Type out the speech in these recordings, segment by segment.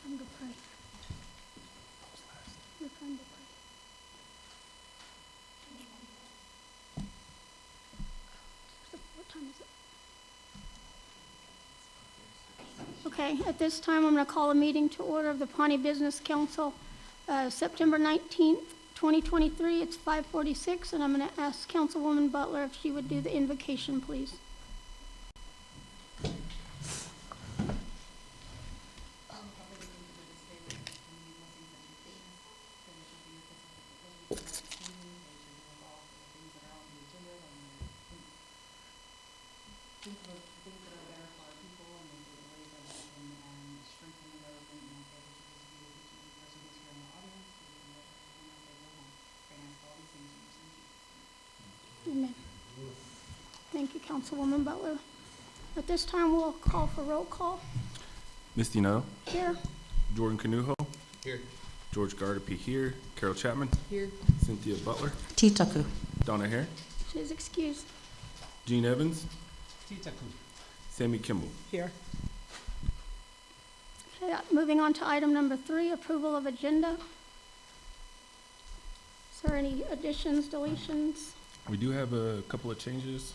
time to pray. Your time to pray. What time is it? Okay, at this time, I'm going to call a meeting to order of the Pawnee Business Council, September 19th, 2023. It's 5:46, and I'm going to ask Councilwoman Butler if she would do the invocation, please. Amen. Thank you, Councilwoman Butler. At this time, we'll call for roll call. Misty Nuttall. Here. Jordan Canuho. Here. George Gardapi here. Carol Chapman. Here. Cynthia Butler. Titaku. Donna Hare. She is excused. Gene Evans. Titaku. Sammy Kimball. Here. Okay, moving on to item number 3, approval of agenda. Is there any additions, deletions? We do have a couple of changes.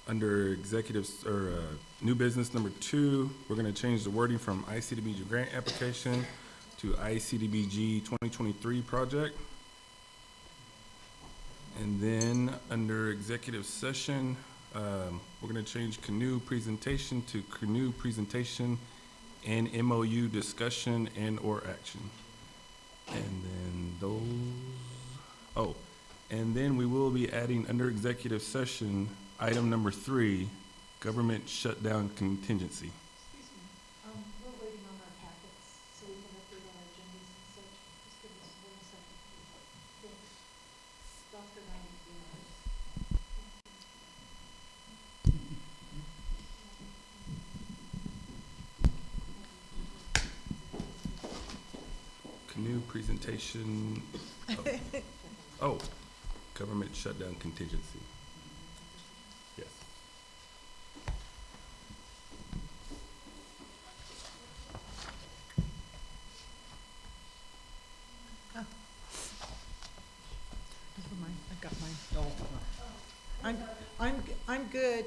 Under executives or new business number 2, we're going to change the wording from ICDBG grant application to ICDBG 2023 project. And then under executive session, we're going to change canoe presentation to canoe presentation and MOU discussion and or action. And then we will be adding under executive session, item number 3, government shutdown contingency. Excuse me, we're waiting on our packets, so we can update our agendas and such. Just give us 1 second, please. Yes. Dr. Ryan, Canoe presentation, oh, government shutdown contingency. Yes. Never mind, I got mine. I'm good.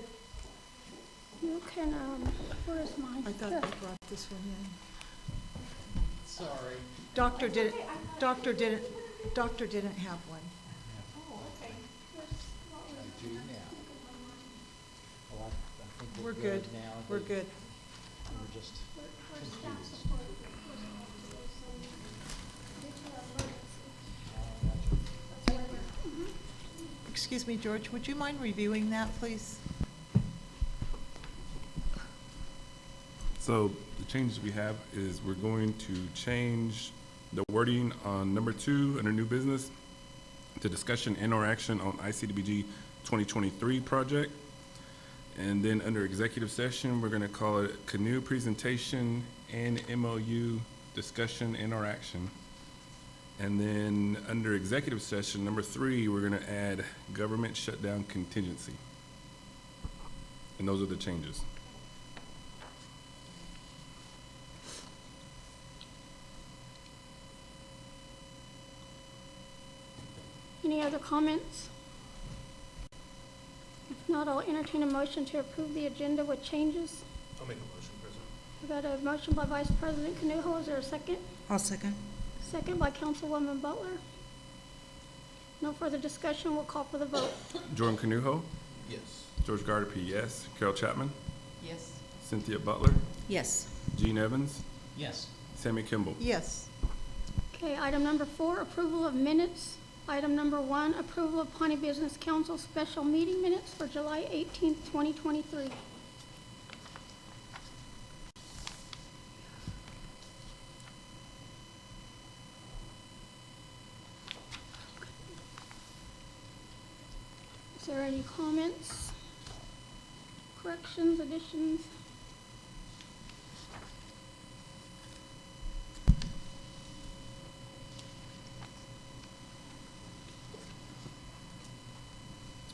You can, where is mine? I thought There. I brought this one in. Sorry. Doctor didn't have one. Oh, okay. I do now. Well, I think We're good. Now. We're good. We're just confused. Excuse me, George, would you mind reviewing that, please? So the changes we have is we're going to change the wording on number 2 under new business to discussion and or action on ICDBG 2023 project. And then under executive session, we're going to call it canoe presentation and MOU discussion and or action. And then under executive session, number 3, we're going to add government shutdown contingency. And those are the changes. Any other comments? If not, I'll entertain a motion to approve the agenda with changes. I'll make a motion, President. We've got a motion by Vice President Canuho. Is there a second? I'll second. Second by Councilwoman Butler. No further discussion. We'll call for the vote. Jordan Canuho. Yes. George Gardapi, yes. Carol Chapman. Yes. Cynthia Butler. Yes. Gene Evans. Yes. Sammy Kimball. Yes. Okay, item number 4, approval of minutes. Item number 1, approval of Pawnee Business Council special meeting minutes for July 18th, 2023. Is there any comments, corrections, additions?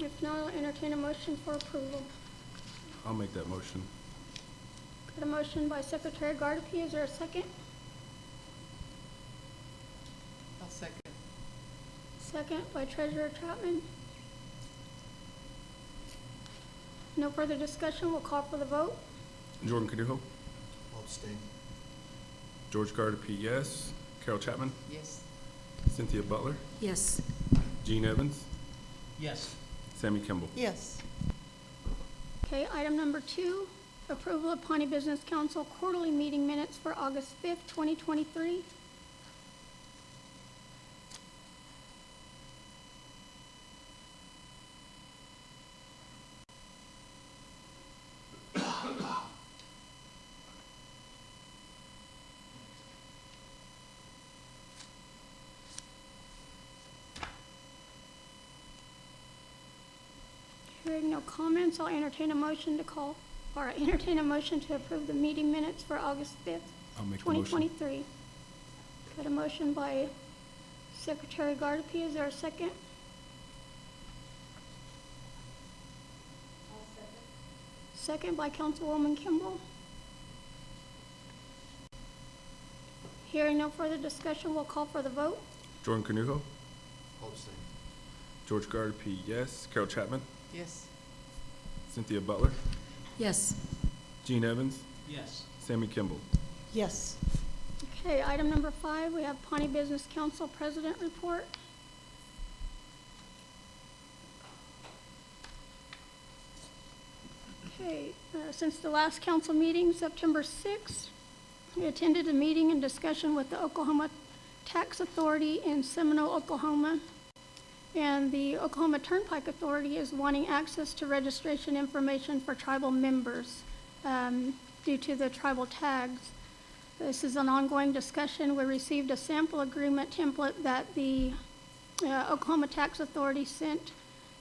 If not, I'll entertain a motion for approval. I'll make that motion. Got a motion by Secretary Gardapi. Is there a second? I'll second. Second by Treasurer Chapman. No further discussion. We'll call for the vote. Jordan Caduho, I'll abstain. George Gardapi, yes. Carol Chapman, Yes. Cynthia Butler, Yes. Gene Evans, Yes. Sammy Kimball. Yes. Okay, item number 2, approval of Pawnee Business Council quarterly meeting minutes for August 5th, 2023. Hearing no comments, I'll entertain a motion to approve the meeting minutes for August 5th, I'll make the motion. 2023. Got a motion by Secretary Gardapi. Is there a second? I'll second. Second by Councilwoman Kimball. Hearing no further discussion, we'll call for the vote. Jordan Caduho, I'll abstain. George Gardapi, yes. Carol Chapman, Yes. Cynthia Butler, Yes. Gene Evans, Yes. Sammy Kimball. Yes. Okay, item number 5, we have Pawnee Business Council President Report. Okay, since the last council meeting, September 6th, we attended a meeting and discussion with the Oklahoma Tax Authority in Seminole, Oklahoma. And the Oklahoma Turnpike Authority is wanting access to registration information for tribal members due to the tribal tags. This is an ongoing discussion. We received a sample agreement template that the Oklahoma Tax Authority sent,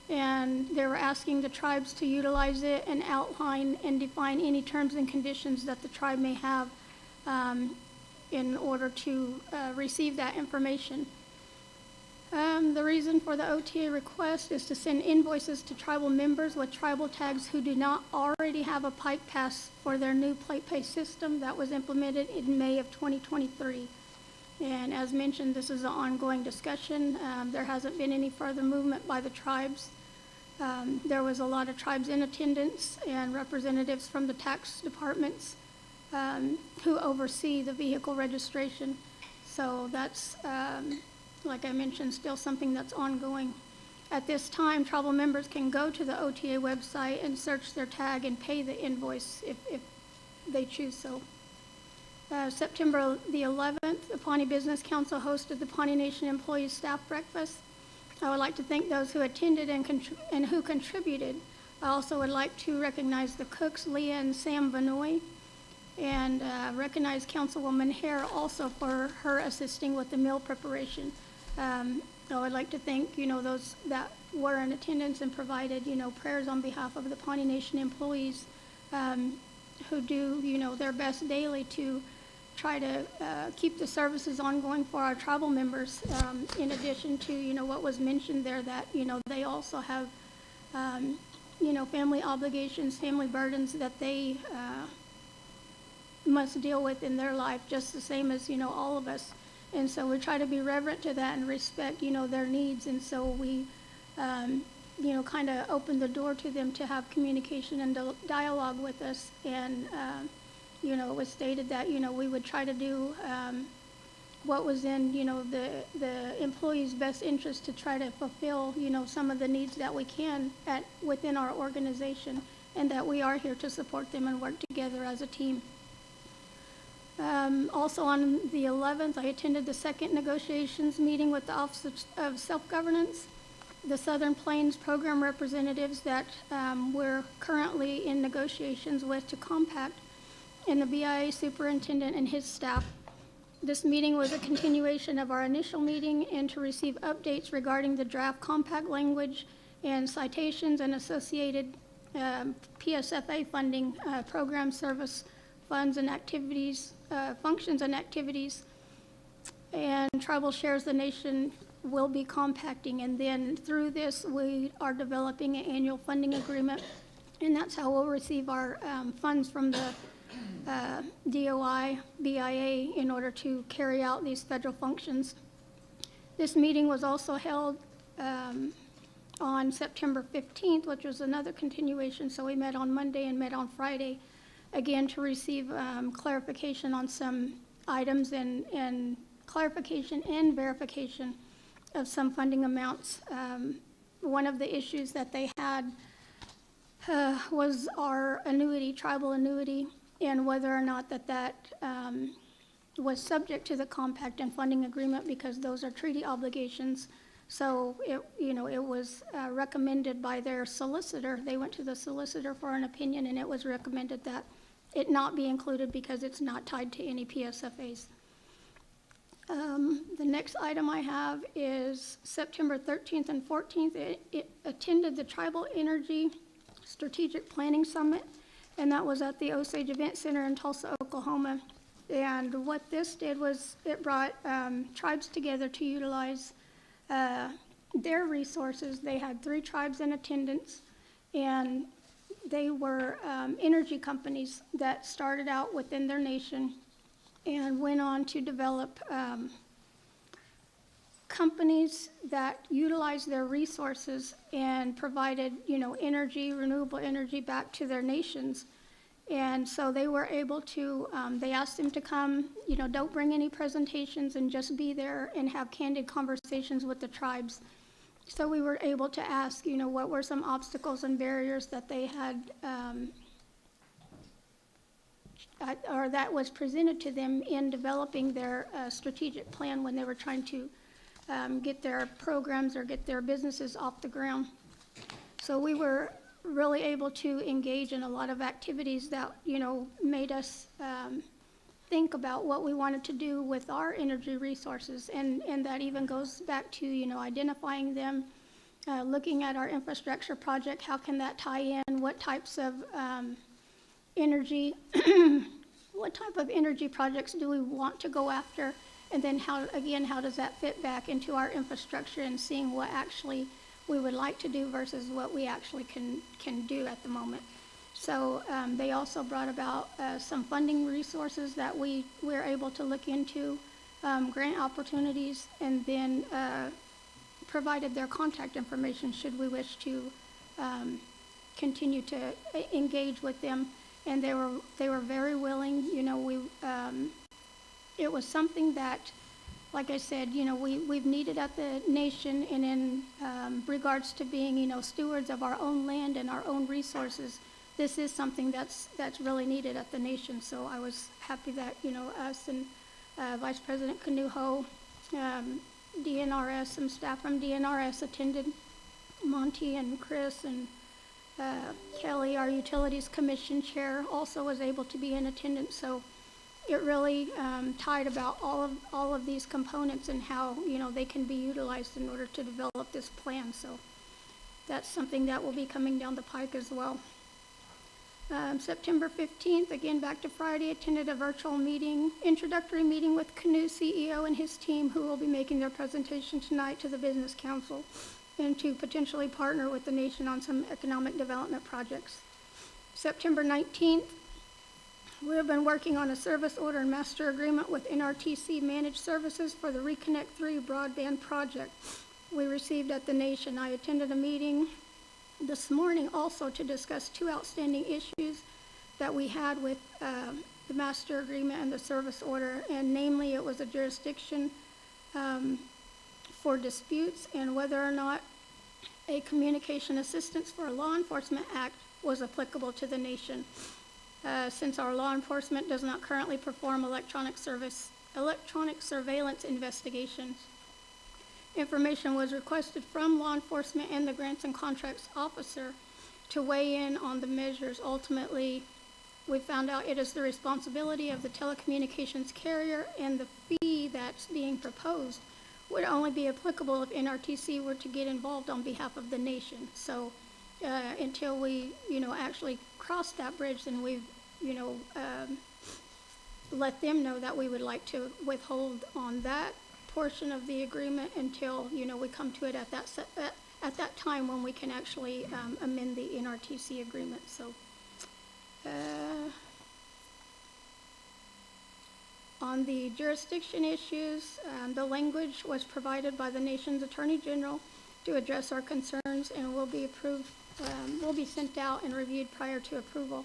and they were asking the tribes to utilize it and outline and define any terms and conditions that the tribe may have in order to receive that information. The reason for the OTA request is to send invoices to tribal members with tribal tags who do not already have a Pike Pass for their new plate pay system that was implemented in May of 2023. And as mentioned, this is an ongoing discussion. There hasn't been any further movement by the tribes. There was a lot of tribes in attendance and representatives from the tax departments who oversee the vehicle registration. So that's like I mentioned, still something that's ongoing. At this time, tribal members can go to the OTA website and search their tag and pay the invoice if they choose so. September the 11th, the Pawnee Business Council hosted the Pawnee Nation Employees Staff Breakfast. I would like to thank those who attended and who contributed. I also would like to recognize the cooks, Leah and Sam Vanoy, and recognize Councilwoman Hare also for her assisting with the meal preparation. I would like to thank, those that were in attendance and provided, prayers on behalf of the Pawnee Nation employees who do, their best daily to try to keep the services ongoing for our tribal members, in addition to, what was mentioned there that, they also have, family obligations, family burdens that they must deal with in their life, just the same as, all of us. And so we try to be reverent to that and respect, their needs. And so we, kind of open the door to them to have communication and dialogue with us. And, it was stated that, we would try to do what was in, the employees' best interest to try to fulfill, some of the needs that we can within our organization, and that we are here to support them and work together as a team. Also on the 11th, I attended the second negotiations meeting with the Office of Self-Governance, the Southern Plains program representatives that we're currently in negotiations with to compact, and the BIA superintendent and his staff. This meeting was a continuation of our initial meeting and to receive updates regarding the draft compact language and citations and associated PSFA funding, program service funds and activities, functions and activities, and Tribal Shares the Nation will be compacting. And then through this, we are developing an annual funding agreement, and that's how we'll receive our funds from the DOI, BIA in order to carry out these federal functions. This meeting was also held on September 15th, which was another continuation. So we met on Monday and met on Friday, again, to receive clarification on some items and clarification and verification of some funding amounts. One of the issues that they had was our annuity, tribal annuity, and whether or not that was subject to the compact and funding agreement, because those are treaty obligations. So it was recommended by their solicitor. They went to the solicitor for an opinion, and it was recommended that it not be included because it's not tied to any PSFAs. The next item I have is September 13th and 14th. It attended the Tribal Energy Strategic Planning Summit, and that was at the Osage Event Center in Tulsa, Oklahoma. And what this did was it brought tribes together to utilize their resources. They had 3 tribes in attendance, and they were energy companies that started out within their nation and went on to develop companies that utilized their resources and provided, energy, renewable energy back to their nations. And so they were able to, they asked them to come, don't bring any presentations and just be there and have candid conversations with the tribes. So we were able to ask, what were some obstacles and barriers that they had, or that was presented to them in developing their strategic plan when they were trying to get their programs or get their businesses off the ground. So we were really able to engage in a lot of activities that, made us think about what we wanted to do with our energy resources. And that even goes back to, identifying them, looking at our infrastructure project, how can that tie in, what types of energy, what type of energy projects do we want to go after? And then how does that fit back into our infrastructure, and seeing what actually we would like to do versus what we actually can do at the moment. So they also brought about some funding resources that we were able to look into, grant opportunities, and then provided their contact information should we wish to continue to engage with them. And they were very willing. It was something that, like I said, we've needed at the nation, and in regards to being, stewards of our own land and our own resources, this is something that's really needed at the nation. So I was happy that, us and Vice President Kanuho, DNRS, some staff from DNRS attended. Monty and Chris and Kelly, our Utilities Commission Chair, also was able to be in attendance. So it really tied about all of these components and how, they can be utilized in order to develop this plan. So that's something that will be coming down the pike as well. September 15th, again back to Friday, attended a virtual meeting, introductory meeting with Canoe CEO and his team, who will be making their presentation tonight to the Business Council, and to potentially partner with the nation on some economic development projects. September 19th, we have been working on a service order and master agreement with NRTC Managed Services for the Reconnect 3 broadband project we received at the nation. I attended a meeting this morning also to discuss 2 outstanding issues that we had with the master agreement and the service order, and namely it was a jurisdiction for disputes and whether or not a Communication Assistance for Law Enforcement Act was applicable to the nation. Since our law enforcement does not currently perform electronic surveillance investigations, information was requested from law enforcement and the Grants and Contracts Officer to weigh in on the measures. Ultimately, we found out it is the responsibility of the telecommunications carrier, and the fee that's being proposed would only be applicable if NRTC were to get involved on behalf of the nation. So until we, actually cross that bridge, then we've, let them know that we would like to withhold on that portion of the agreement until, we come to it at that time when we can actually amend the NRTC agreement. So On the jurisdiction issues, the language was provided by the nation's Attorney General to address our concerns and will be approved, will be sent out and reviewed prior to approval.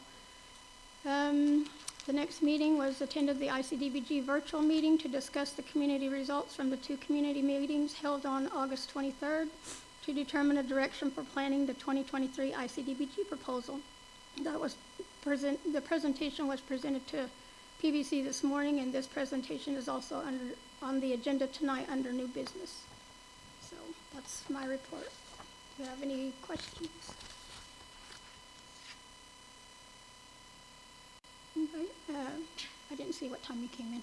The next meeting was attended the ICDBG virtual meeting to discuss the community results from the 2 community meetings held on August 23rd to determine a direction for planning the 2023 ICDBG proposal. The presentation was presented to PBC this morning, and this presentation is also on the agenda tonight under new business. So that's my report. Do you have any questions? Anybody? I didn't see what time you came in.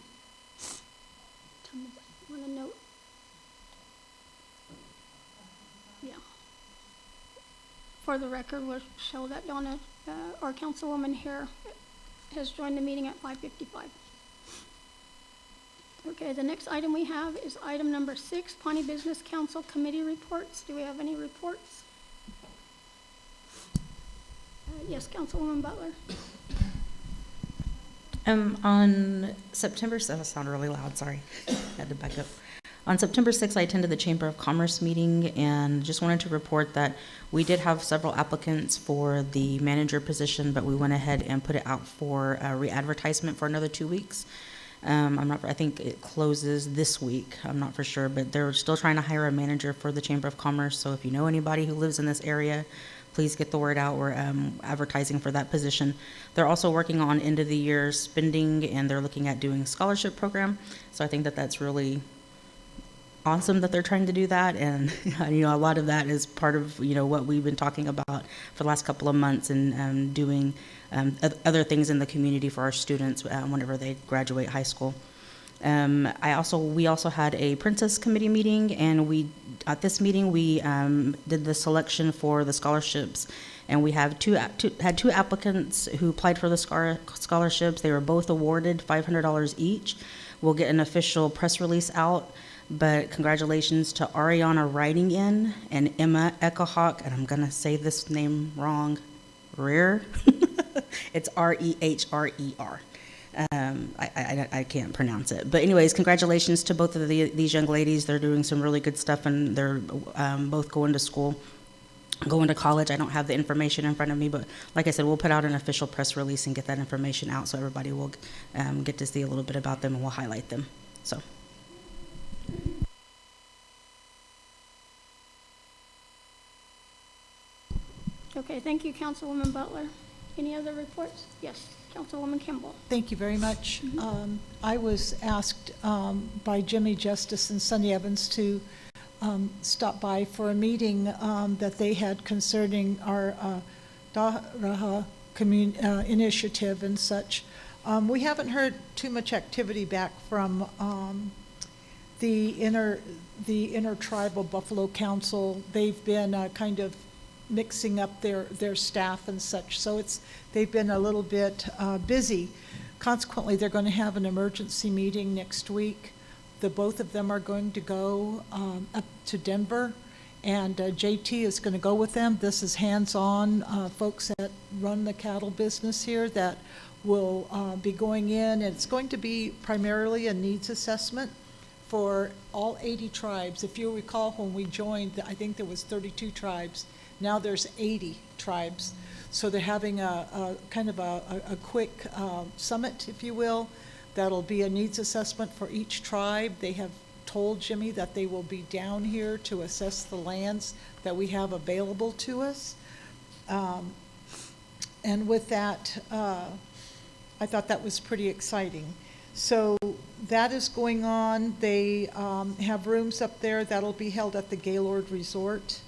Time is it? Want to note? Yeah. For the record, we'll show that Donna, our councilwoman here, has joined the meeting at 5:55. Okay, the next item we have is item number 6, Pawnee Business Council Committee reports. Do we have any reports? Yes, Councilwoman Butler. On September 7th, I sound really loud, sorry, had to back up. On September 6th, I attended the Chamber of Commerce meeting and just wanted to report that we did have several applicants for the manager position, but we went ahead and put it out for re-advertisement for another 2 weeks. I think it closes this week, I'm not for sure, but they're still trying to hire a manager for the Chamber of Commerce, so if you know anybody who lives in this area, please get the word out. We're advertising for that position. They're also working on end of the year spending, and they're looking at doing a scholarship program. So I think that that's really awesome that they're trying to do that. And, a lot of that is part of, what we've been talking about for the last couple of months and doing other things in the community for our students whenever they graduate high school. We also had a Princess Committee meeting, and at this meeting we did the selection for the scholarships, and we have had two applicants who applied for the scholarships. They were both awarded $500 each. We'll get an official press release out, but congratulations to Ariana Writing In and Emma Echohawk, and I'm gonna say this name wrong, Reher. It's Reher. I can't pronounce it. But anyways, congratulations to both of these young ladies. They're doing some really good stuff, and they're both going to school, going to college. I don't have the information in front of me, but like I said, we'll put out an official press release and get that information out so everybody will get to see a little bit about them, and we'll highlight them. So. Okay, thank you, Councilwoman Butler. Any other reports? Yes, Councilwoman Kimball. Thank you very much. I was asked by Jimmy Justice and Sonny Evans to stop by for a meeting that they had concerning our Dahraha initiative and such. We haven't heard too much activity back from the intertribal Buffalo Council. They've been kind of mixing up their staff and such, so they've been a little bit busy. Consequently, they're going to have an emergency meeting next week. Both of them are going to go up to Denver, and JT is going to go with them. This is hands-on folks that run the cattle business here that will be going in, and it's going to be primarily a needs assessment for all 80 tribes. If you recall, when we joined, I think there was 32 tribes. Now there's 80 tribes. So they're having a kind of a quick summit, if you will. That'll be a needs assessment for each tribe. They have told Jimmy that they will be down here to assess the lands that we have available to us. And with that, I thought that was pretty exciting. So that is going on. They have rooms up there that'll be held at the Gaylord Resort,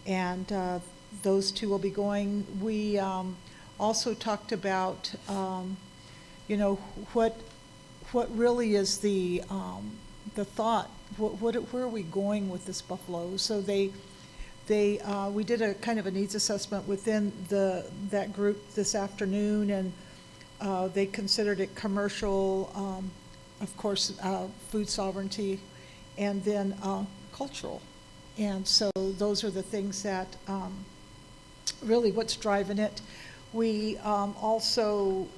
and those two will be going. We also talked about, what really is the thought. Where are we going with this buffalo? So we did a kind of a needs assessment within that group this afternoon, and they considered it commercial, of course, food sovereignty, and then cultural. And so those are the things that really what's driving it. We also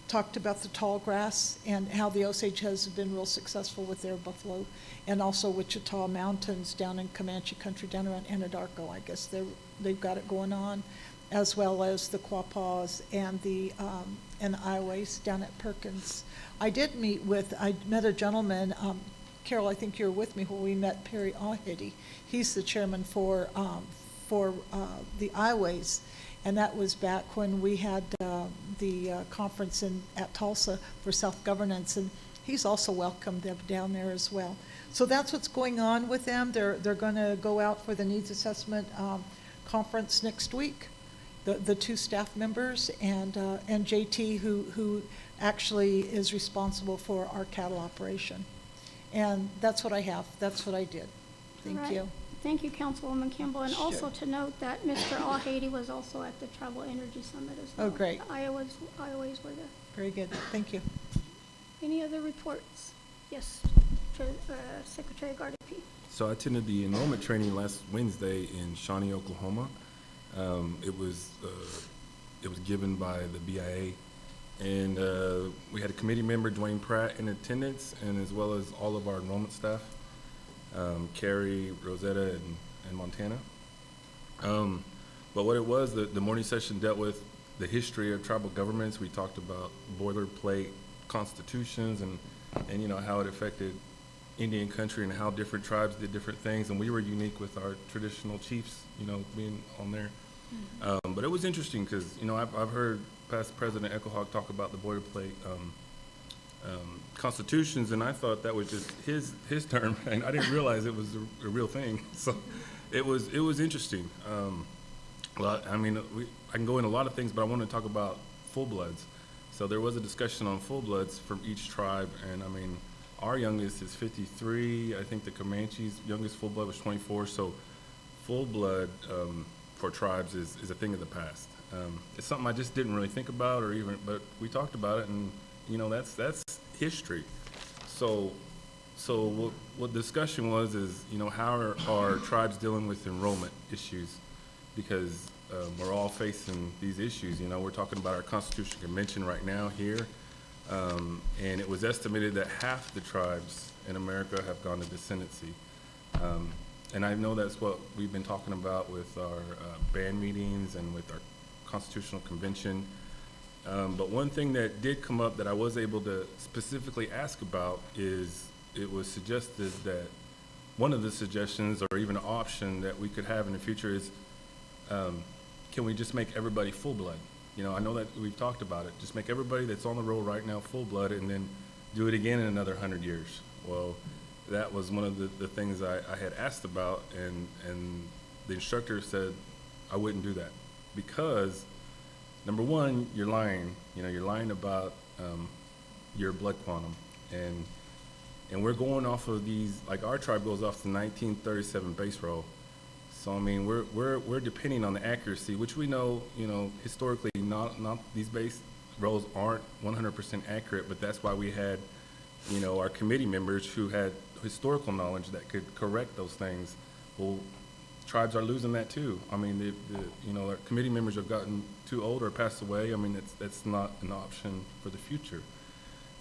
talked about the tall grass and how the Osage has been real successful with their buffalo, and also Wichita Mountains down in Comanche country, down around Anadarko. I guess they've got it going on, as well as the Quapaws and the Ioways down at Perkins. I met a gentleman, Carol, I think you were with me when we met Perry Ahidi. He's the chairman for the Ioways, and that was back when we had the conference at Tulsa for self-governance, and he's also welcomed them down there as well. So that's what's going on with them. They're going to go out for the needs assessment conference next week. The two staff members and JT, who actually is responsible for our cattle operation. And that's what I have. That's what I did. Thank All right. you. Thank you, Councilwoman Campbell. And also Sure. to note that Mr. Al-Haidi was also at the Travel Energy Summit as well. Oh, great. The Ioways were there. Very good. Thank you. Any other reports? Yes, Secretary Gardapi. So I attended the enrollment training last Wednesday in Shawnee, Oklahoma. It was given by the BIA, and we had a committee member, Dwayne Pratt, in attendance, and as well as all of our enrollment staff, Carrie, Rosetta, and Montana. But what it was, the morning session dealt with the history of tribal governments. We talked about boilerplate constitutions and how it affected Indian country and how different tribes did different things, and we were unique with our traditional chiefs, being on there. But it was interesting because, I've heard past President Echohawk talk about the boilerplate constitutions, and I thought that was just his term, and I didn't realize it was a real thing. So it was interesting. Well, I can go into a lot of things, but I want to talk about full-bloods. So there was a discussion on full-bloods from each tribe, and our youngest is 53. I think the Comanche's youngest full-blood was 24. So full-blood for tribes is a thing of the past. It's something I just didn't really think about, but we talked about it, and that's history. So what the discussion was is how are tribes dealing with enrollment issues, because we're all facing these issues. We're talking about our Constitutional Convention right now here, and it was estimated that half the tribes in America have gone to descendancy. And I know that's what we've been talking about with our band meetings and with our Constitutional Convention. But one thing that did come up that I was able to specifically ask about is it was suggested that one of the suggestions or even an option that we could have in the future is can we just make everybody full blood? I know that we've talked about it. Just make everybody that's on the roll right now full blood and then do it again in another 100 years. Well, that was one of the things I had asked about, and the instructor said I wouldn't do that because, number one, you're lying. You're lying about your blood quantum, and we're going off of these. Like our tribe goes off the 1937 base roll, so we're depending on the accuracy, which we know, historically not these base rolls aren't 100% accurate, but that's why we had, our committee members who had historical knowledge that could correct those things. Well, tribes are losing that too. Our committee members have gotten too old or passed away. That's not an option for the future.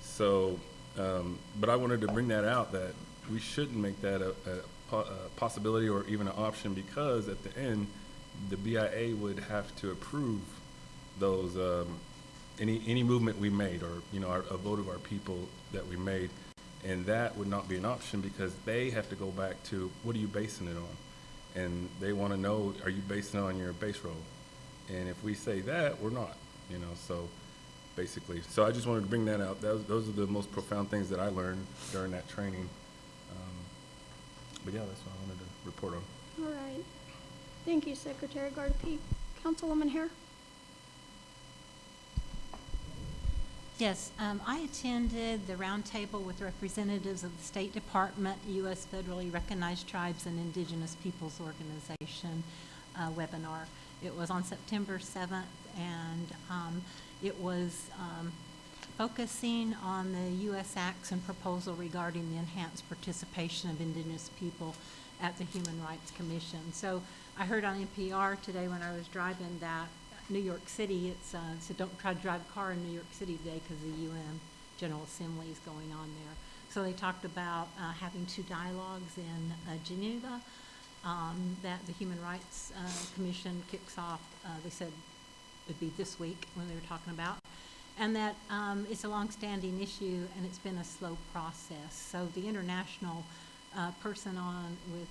So, but I wanted to bring that out, that we shouldn't make that a possibility or even an option, because at the end, the BIA would have to approve those, any movement we made, or, a vote of our people that we made. And that would not be an option because they have to go back to, what are you basing it on? And they want to know, are you basing it on your base roll? And if we say that, we're not, so basically. So I just wanted to bring that out. Those are the most profound things that I learned during that training. But yeah, that's what I wanted to report on. All right. Thank you, Secretary Gardapi. Councilwoman Hare? Yes, I attended the roundtable with representatives of the State Department, U.S. Federally Recognized Tribes and Indigenous Peoples Organization webinar. It was on September 7th, and it was focusing on the U.S. acts and proposal regarding the enhanced participation of Indigenous people at the Human Rights Commission. So I heard on NPR today when I was driving that New York City, it's, so don't try to drive a car in New York City today because the UN General Assembly is going on there. So they talked about having 2 dialogues in Geneva that the Human Rights Commission kicks off. They said it'd be this week when they were talking about. And that it's a longstanding issue and it's been a slow process. So the international person on with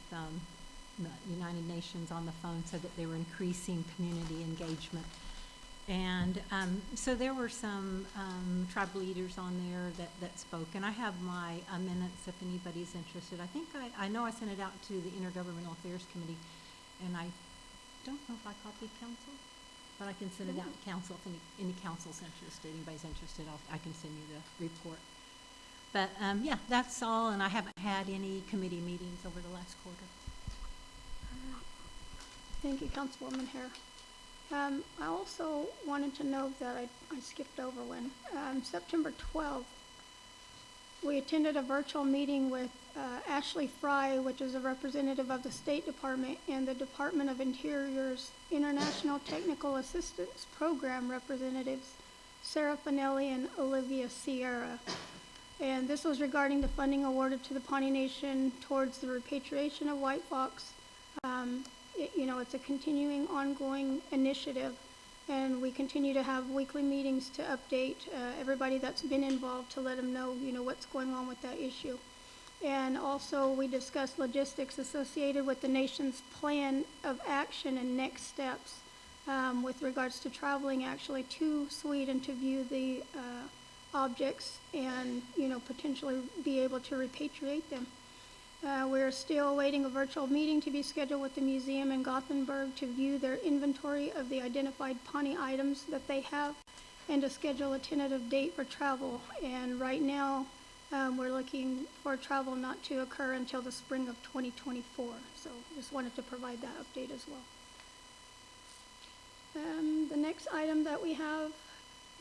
the United Nations on the phone said that they were increasing community engagement. And so there were some tribal leaders on there that spoke. And I have my minutes if anybody's interested. I think I know I sent it out to the Intergovernmental Affairs Committee, and I don't know if I copied council, but I can send it out to council if any council's interested. Anybody's interested, I can send you the report. But yeah, that's all, and I haven't had any committee meetings over the last quarter. Thank you, Councilwoman Hare. I also wanted to note that I skipped over one. September 12th, we attended a virtual meeting with Ashley Fry, which is a representative of the State Department, and the Department of Interior's International Technical Assistance Program representatives, Sarah Finelli and Olivia Sierra. And this was regarding the funding awarded to the Pawnee Nation towards the repatriation of white fox. It's a continuing, ongoing initiative, and we continue to have weekly meetings to update everybody that's been involved to let them know, what's going on with that issue. And also, we discussed logistics associated with the nation's plan of action and next steps with regards to traveling actually to Sweden to view the objects and, potentially be able to repatriate them. We're still awaiting a virtual meeting to be scheduled with the museum in Gothenburg to view their inventory of the identified Pawnee items that they have and to schedule a tentative date for travel. And right now, we're looking for travel not to occur until the spring of 2024. So just wanted to provide that update as well. The next item that we have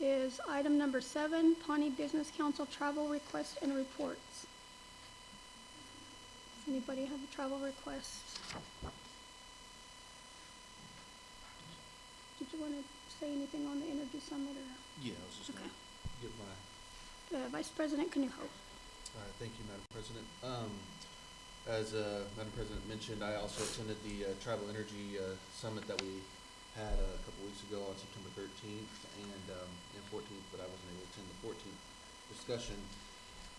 is item number 7, Pawnee Business Council travel requests and reports. Does anybody have a travel request? Did you want to say anything on the Energy Summit? Or? Yeah, I was just Okay. gonna give my, Vice President Canuho. thank you, Madam President. As Madam President mentioned, I also attended the Tribal Energy Summit that we had a couple weeks ago on September 13th and 14th, but I wasn't able to attend the 14th discussion.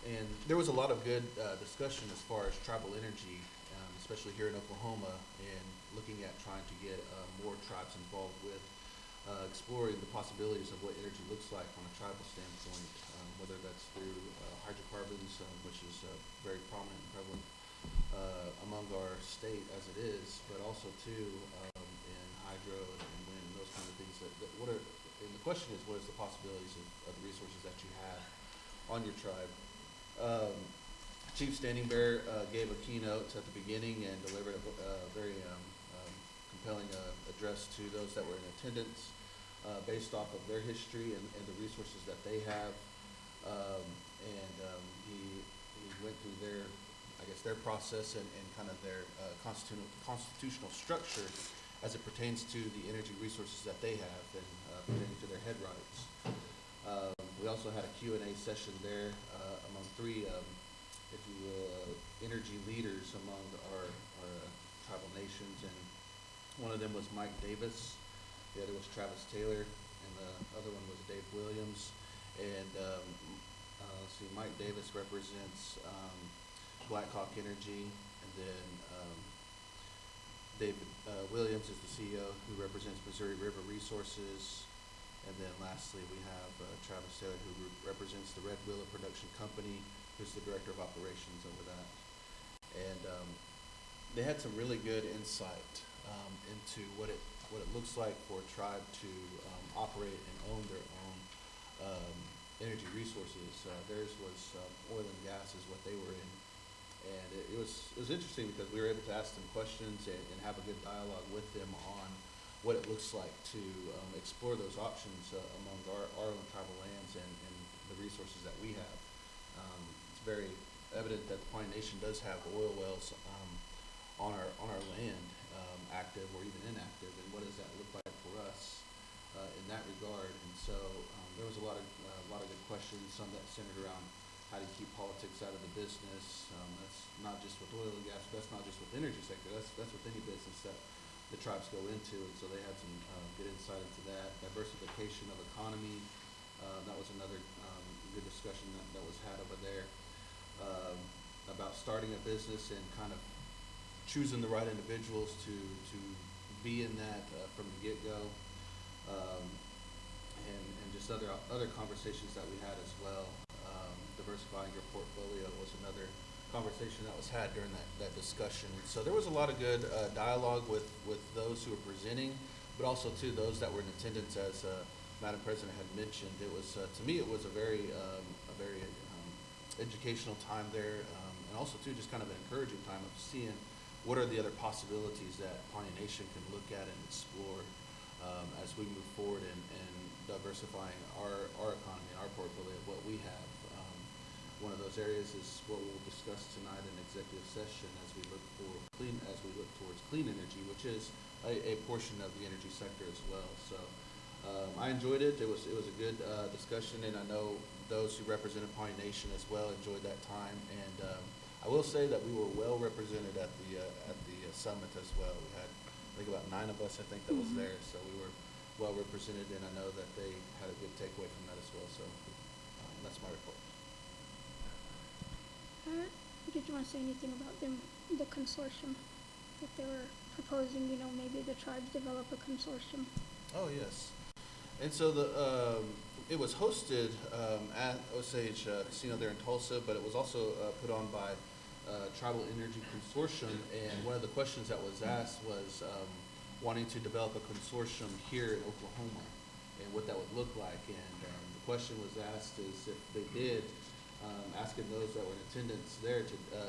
And there was a lot of good discussion as far as tribal energy, especially here in Oklahoma, and looking at trying to get more tribes involved with exploring the possibilities of what energy looks like from a tribal standpoint, whether that's through hydrocarbons, which is very prominent and prevalent among our state as it is, but also too in hydro and wind and those kind of things. And the question is, what is the possibilities of the resources that you have on your tribe? Chief Standing Bear gave a keynote at the beginning and delivered a very compelling address to those that were in attendance based off of their history and the resources that they have. He went through their process and kind of their constitutional structure as it pertains to the energy resources that they have and pertaining to their head rights. We also had a Q&A session there among 3, if you will, energy leaders among our tribal nations, and one of them was Mike Davis, the other was Travis Taylor, and the other one was Dave Williams. And let's see, Mike Davis represents Blackhawk Energy, and then David Williams is the CEO who represents Missouri River Resources. And then lastly, we have Travis Taylor, who represents the Red Willow Production Company, who's the Director of Operations over that. And they had some really good insight into what it looks like for a tribe to operate and own their own energy resources. Theirs was oil and gas is what they were in. And it was interesting because we were able to ask them questions and have a good dialogue with them on what it looks like to explore those options among our own tribal lands and the resources that we have. It's very evident that the Pawnee Nation does have oil wells on our land, active or even inactive, and what does that look like for us in that regard. And so there was a lot of good questions, some that centered around how do you keep politics out of the business. That's not just with oil and gas, but that's not just with the energy sector. That's with any business that the tribes go into. And so they had some good insight into that. Diversification of economy, that was another good discussion that was had over there. About starting a business and kind of choosing the right individuals to be in that from the get-go, and just other conversations that we had as well. Diversifying your portfolio was another conversation that was had during that discussion. So there was a lot of good dialogue with those who were presenting, but also too those that were in attendance. As Madam President had mentioned, it was to me it was a very educational time there, and also too just kind of an encouraging time of seeing what are the other possibilities that Pawnee Nation can look at and explore as we move forward and diversifying our economy, our portfolio of what we have. One of those areas is what we'll discuss tonight in executive session as we look towards clean energy, which is a portion of the energy sector as well. So I enjoyed it. It was a good discussion, and I know those who represented Pawnee Nation as well enjoyed that time. And I will say that we were well represented at the summit as well. We had, I think, about 9 of us, I think, that was there. So we were well represented, and I know that they had a good takeaway from that as well. So that's my report. Did you want to say anything about the consortium that they were proposing? Maybe the tribes develop a consortium. Oh yes, and so it was hosted at Osage Casino there in Tulsa, but it was also put on by Tribal Energy Consortium. And one of the questions that was asked was wanting to develop a consortium here in Oklahoma and what that would look like. And the question was asked is if they did. Asking those that were in attendance there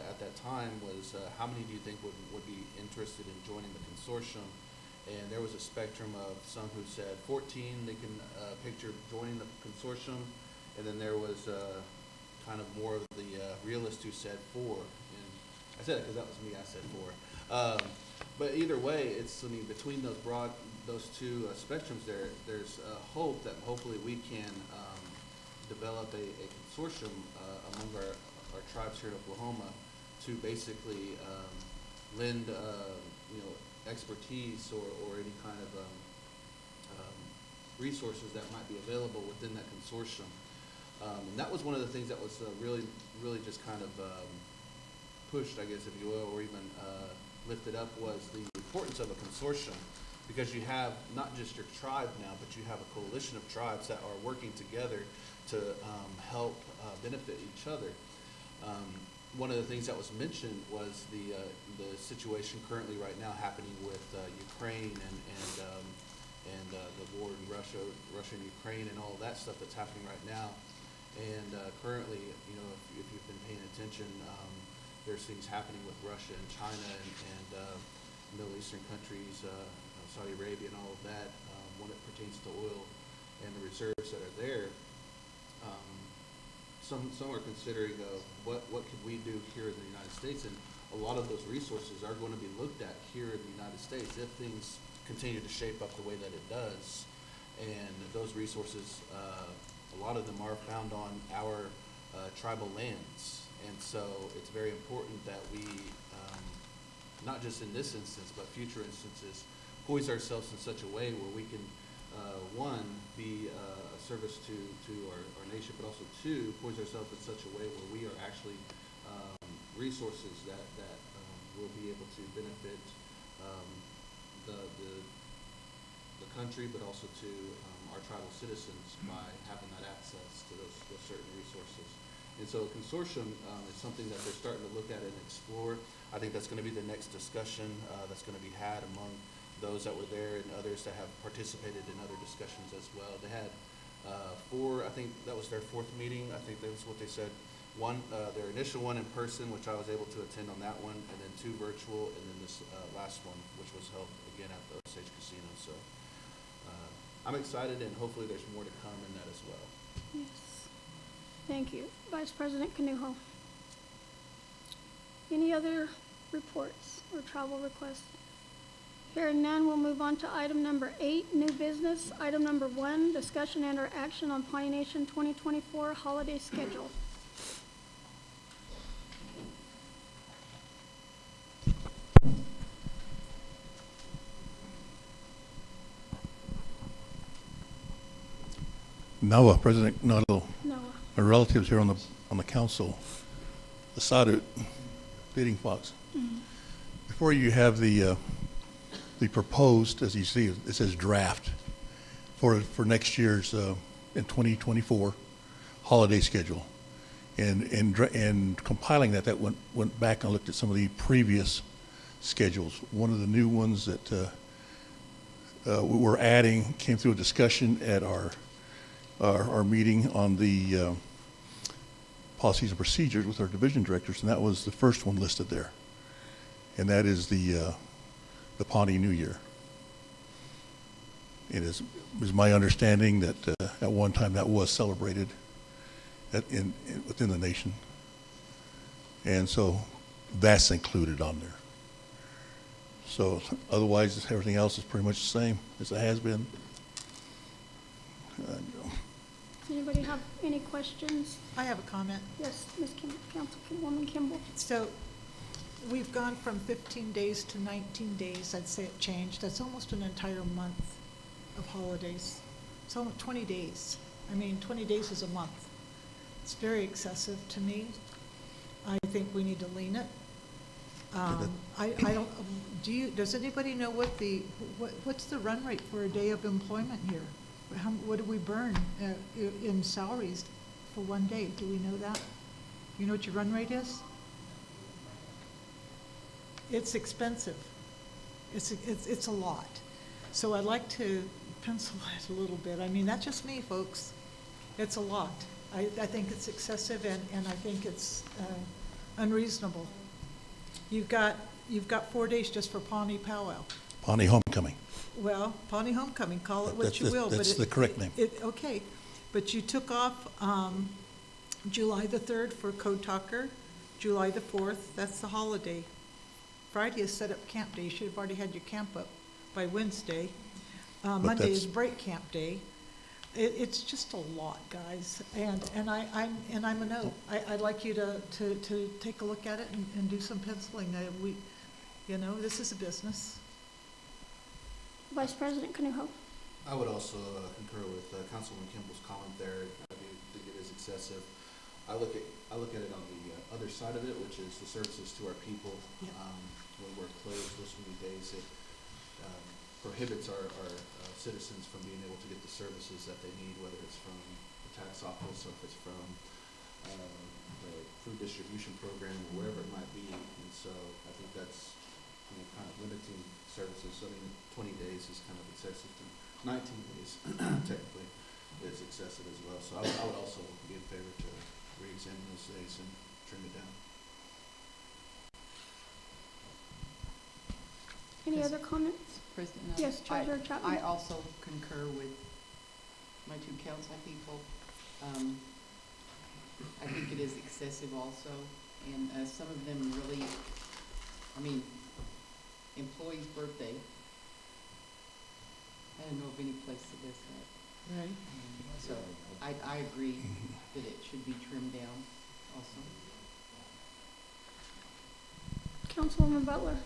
at that time was how many do you think would be interested in joining the consortium? And there was a spectrum of some who said 14 they can picture joining the consortium, and then there was kind of more of the realists who said 4. And I said it because that was me. I said 4. But either way, between those two spectrums there's hope that hopefully we can develop a consortium among our tribes here in Oklahoma to basically lend expertise or any kind of resources that might be available within that consortium. And that was one of the things that was really just kind of pushed, I guess, if you will, or even lifted up, was the importance of a consortium, because you have not just your tribe now, but you have a coalition of tribes that are working together to help benefit each other. One of the things that was mentioned was the situation currently right now happening with Ukraine and the war in Russia and Ukraine and all of that stuff that's happening right now. And currently, if you've been paying attention, there's things happening with Russia and China and Middle Eastern countries, Saudi Arabia and all of that, when it pertains to oil and the reserves that are there. Some are considering what could we do here in the United States, and a lot of those resources are going to be looked at here in the United States if things continue to shape up the way that it does. And those resources, a lot of them are found on our tribal lands, and so it's very important that we, not just in this instance, but future instances, poise ourselves in such a way where we can, one, be a service to our nation, but also two, poise ourselves in such a way where we are actually resources that will be able to benefit the country, but also to our tribal citizens by having that access to those certain resources. And so a consortium is something that they're starting to look at and explore. I think that's going to be the next discussion that's going to be had among those that were there and others that have participated in other discussions as well. They had 4, I think that was their 4th meeting. I think that's what they said. One, their initial one in person, which I was able to attend on that one, and then 2 virtual, and then this last one, which was held again at the Osage Casino. So I'm excited, and hopefully there's more to come in that as well. Yes. Thank you. Vice President Canujo. Any other reports or travel requests? Hearing none, we'll move on to item number 8, new business. Item number 1, discussion and/or action on Pawnee Nation 2024 holiday schedule. Noah, President Noah, Noah. my relatives here on the council decided, Bleeding Fox. Before you have the proposed, as you see, it says draft for next year's in 2024 holiday schedule, and compiling that went back and looked at some of the previous schedules. One of the new ones that we're adding came through a discussion at our meeting on the policies and procedures with our division directors, and that was the first one listed there, and that is the Pawnee New Year. It is my understanding that at one time that was celebrated within the nation, and so that's included on there. So otherwise, everything else is pretty much the same as it has been. Does anybody have any questions? I have a comment. Yes, Ms. Councilwoman Kimball. So we've gone from 15 days to 19 days. I'd say it changed. That's almost an entire month of holidays. It's almost 20 days. I mean, 20 days is a month. It's very excessive to me. I think we need to lean it. I don't, does anybody know what's the run rate for a day of employment here? What do we burn in salaries for one day? Do we know that? You know what your run rate is? It's expensive. It's a lot. So I'd like to pencil it a little bit. I mean, that's just me, folks. It's a lot. I think it's excessive, and I think it's unreasonable. You've got 4 days just for Pawnee Powwow. Pawnee Homecoming. Well, Pawnee Homecoming, call it what you will. That's the correct name. Okay, but you took off July the 3rd for Code Talker, July the 4th, that's the holiday. Friday is set up camp day. You should have already had your camp up by Wednesday. Monday is break camp day. It's just a lot, guys, and I'm a no. I'd like you to take a look at it and do some penciling. This is a business. Vice President Canuho. I would also concur with Councilwoman Kimball's comment there. I do think it is excessive. I look at it on the other side of it, which is the services to our people. Yeah. When we're closed those many days, it prohibits our citizens from being able to get the services that they need, whether it's from the tax office or if it's from the food distribution program or wherever it might be. And so I think that's kind of limiting services. So I mean, 20 days is kind of excessive. 19 days technically is excessive as well. So I would also be in favor to re-examine those days and trim it down. Any other comments? President, Yes, Treasurer Chapman. I also concur with my two council people. I think it is excessive also, and some of them really, employee's birthday, I don't know of any place that does that. Right. So I agree that it should be trimmed down also. Councilwoman Butler.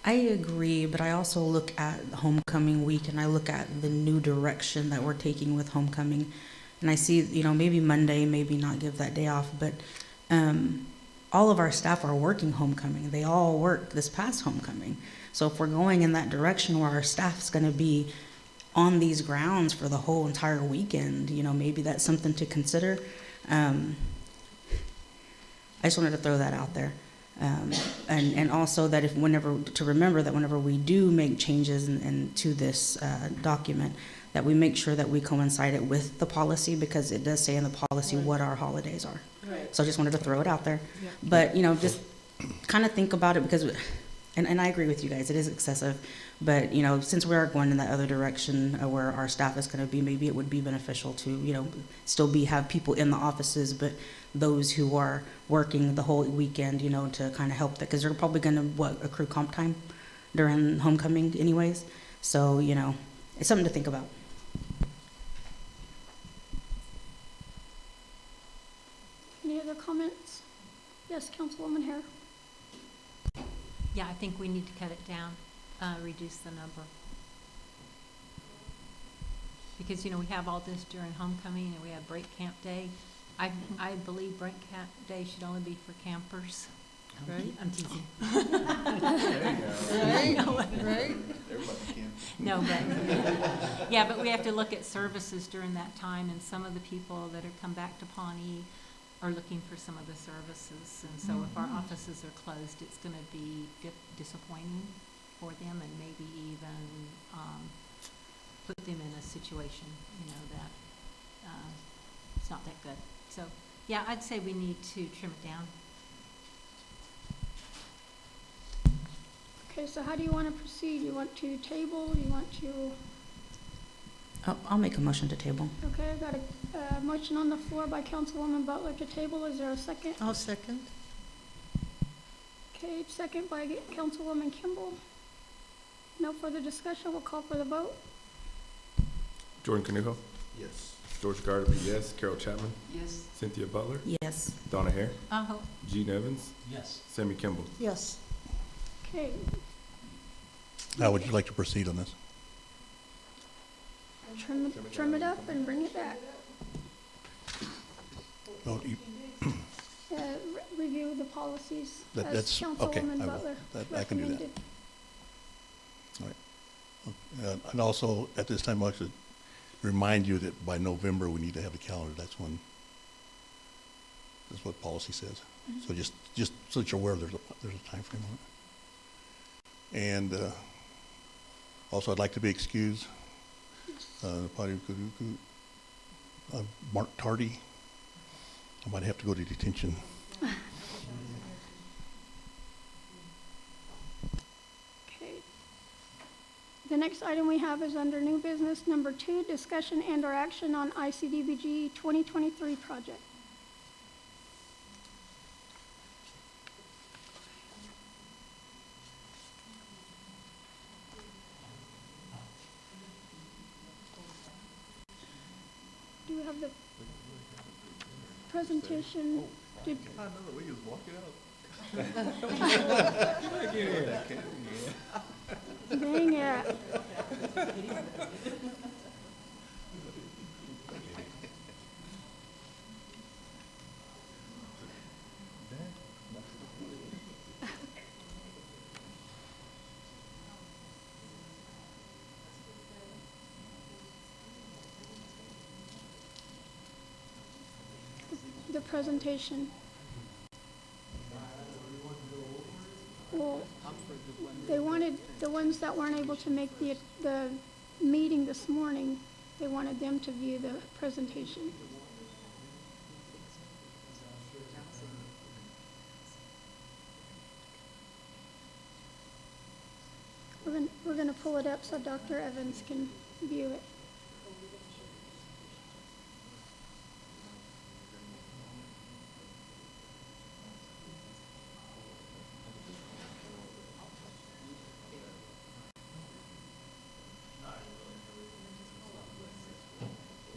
I agree, but I also look at homecoming week and I look at the new direction that we're taking with homecoming. And I see, maybe Monday, maybe not give that day off, but all of our staff are working homecoming. They all work this past homecoming. So if we're going in that direction where our staff's going to be on these grounds for the whole entire weekend, maybe that's something to consider. I just wanted to throw that out there. And also that remember that whenever we do make changes to this document, that we make sure that we coincide it with the policy, because it does say in the policy what our holidays are. Right. So I just wanted to throw it out there. Yeah. But, just kind of think about it, because, and I agree with you guys, it is excessive. But, since we are going in that other direction where our staff is going to be, maybe it would be beneficial to, still have people in the offices, but those who are working the whole weekend, to kind of help that, because they're probably going to, accrue comp time during homecoming anyways. So, you know, it's something to think about. Any other comments? Yes, Councilwoman Hare. Yeah, I think we need to cut it down, reduce the number. Because, you know, we have all this during homecoming and we have break camp day. I believe break camp day should only be for campers, right? I'm teasing. Right? No, but, yeah, but we have to look at services during that time, and some of the people that are come back to Pawnee are looking for some of the services. And so if our offices are closed, it's gonna be disappointing for them, and maybe even, put them in a situation, you know, that, it's not that good. So, yeah, I'd say we need to trim it down. Okay, so how do you want to proceed? You want to table? You want to, I'll make a motion to table. okay, I've got a motion on the floor by Councilwoman Butler to table. Is there a second? I'll second. Okay, second by Councilwoman Kimball. No further discussion. We'll call for the vote. Jordan Canujo, Yes. George Gardner, yes. Carol Chapman, Yes. Cynthia Butler, Yes. Donna Hare, Uh-huh. Gene Evans, Yes. Sammy Kimball. Yes. Okay, How would you like to proceed on this? trim it up and bring it back. Oh, you- Review the policies as that's, okay, Councilwoman I will. Butler I can do that. recommended. All right. And also, at this time, I should remind you that by November, we need to have the calendar. That's what policy says. So just so that you're aware, there's a time frame on it. And also, I'd like to be excused. Mark Tardy, I might have to go to detention. Okay. The next item we have is under new business, number 2, discussion and/or action on ICDBG 2023 project. Do we have the presentation? Did- Dang it. The presentation. Well, they wanted, the ones that weren't able to make the meeting this morning, they wanted them to view the presentation. We're gonna pull it up so Dr. Evans can view it.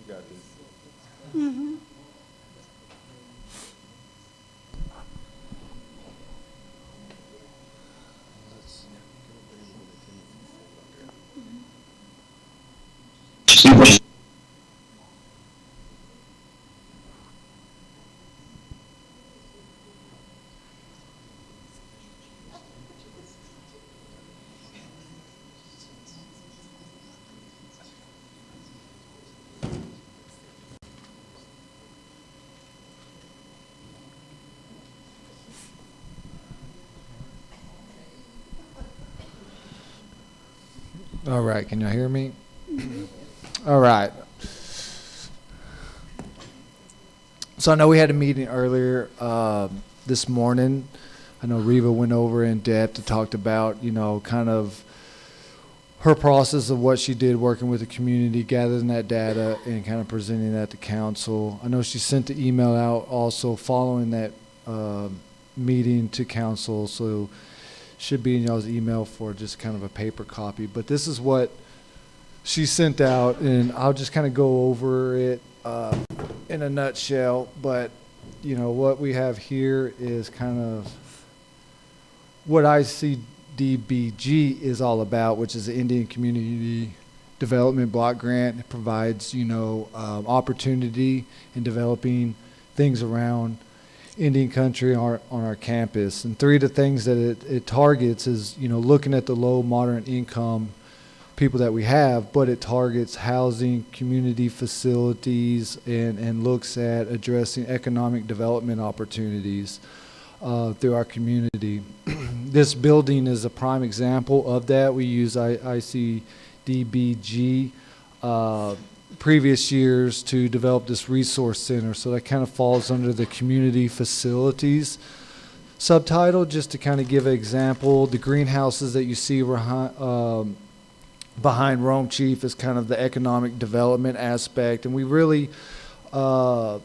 You got this. Mm-hmm. All right, can y'all hear me? All right. So I know we had a meeting earlier this morning. I know Reva went over in depth and talked about, you know, kind of her process of what she did working with the community, gathering that data and kind of presenting that to council. I know she sent the email out also following that meeting to council. So should be in y'all's email for just kind of a paper copy. But this is what she sent out, and I'll just kind of go over it in a nutshell. But, you know, what we have here is kind of what ICDBG is all about, which is the Indian Community Development Block Grant. It provides, you know, opportunity in developing things around Indian country on our campus. And three of the things that it targets is, you know, looking at the low moderate income people that we have, but it targets housing, community facilities, and looks at addressing economic development opportunities through our community. This building is a prime example of that. We use ICDBG previous years to develop this resource center, so that kind of falls under the community facilities subtitle. Just to kind of give an example, the greenhouses that you see behind Rome Chief is kind of the economic development aspect, and we really are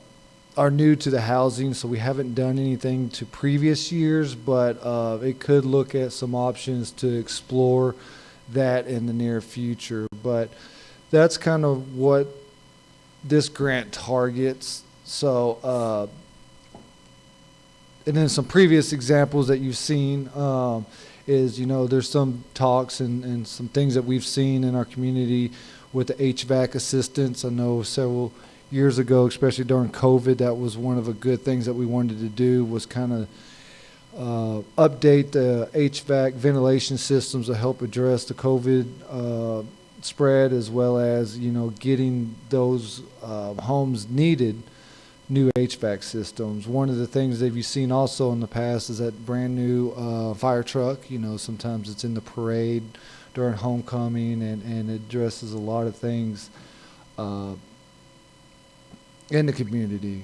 new to the housing, so we haven't done anything to previous years, but it could look at some options to explore that in the near future. But that's kind of what this grant targets. So, and then some previous examples that you've seen is, you know, there's some talks and some things that we've seen in our community with the HVAC assistance. I know several years ago, especially during COVID, that was one of the good things that we wanted to do, was kind of update the HVAC ventilation systems to help address the COVID spread, as well as, you know, getting those homes needed new HVAC systems. One of the things that you've seen also in the past is that brand new fire truck. You know, sometimes it's in the parade during homecoming, and it addresses a lot of things in the community.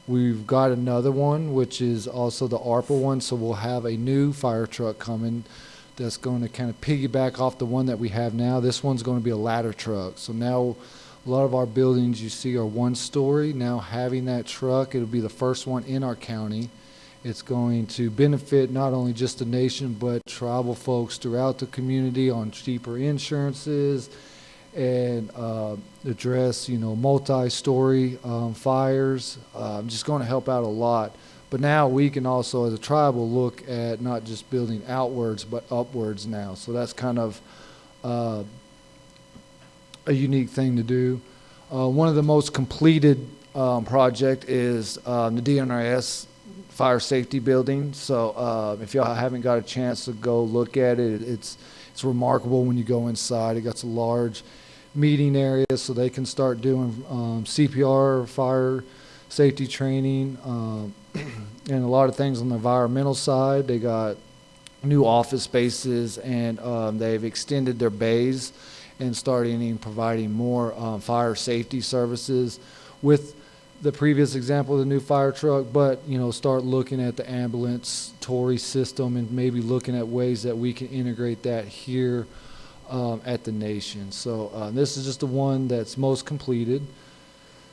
We've got another one, which is also the ARPA one, so we'll have a new fire truck coming that's going to kind of piggyback off the one that we have now. This one's going to be a ladder truck. So now a lot of our buildings you see are one story. Now having that truck, it'll be the first one in our county. It's going to benefit not only just the nation, but tribal folks throughout the community on cheaper insurances, and address, you know, multi-story fires. Just going to help out a lot. But now we can also, as a tribe, will look at not just building outwards, but upwards now. So that's kind of a unique thing to do. One of the most completed project is the DNRS fire safety building. So if y'all haven't got a chance to go look at it, it's remarkable when you go inside. It got a large meeting area so they can start doing CPR, fire safety training, and a lot of things on the environmental side. They got new office spaces, and they've extended their bays and starting providing more fire safety services with the previous example of the new fire truck. But, you know, start looking at the ambulance Tory system and maybe looking at ways that we can integrate that here at the nation. So this is just the one that's most completed.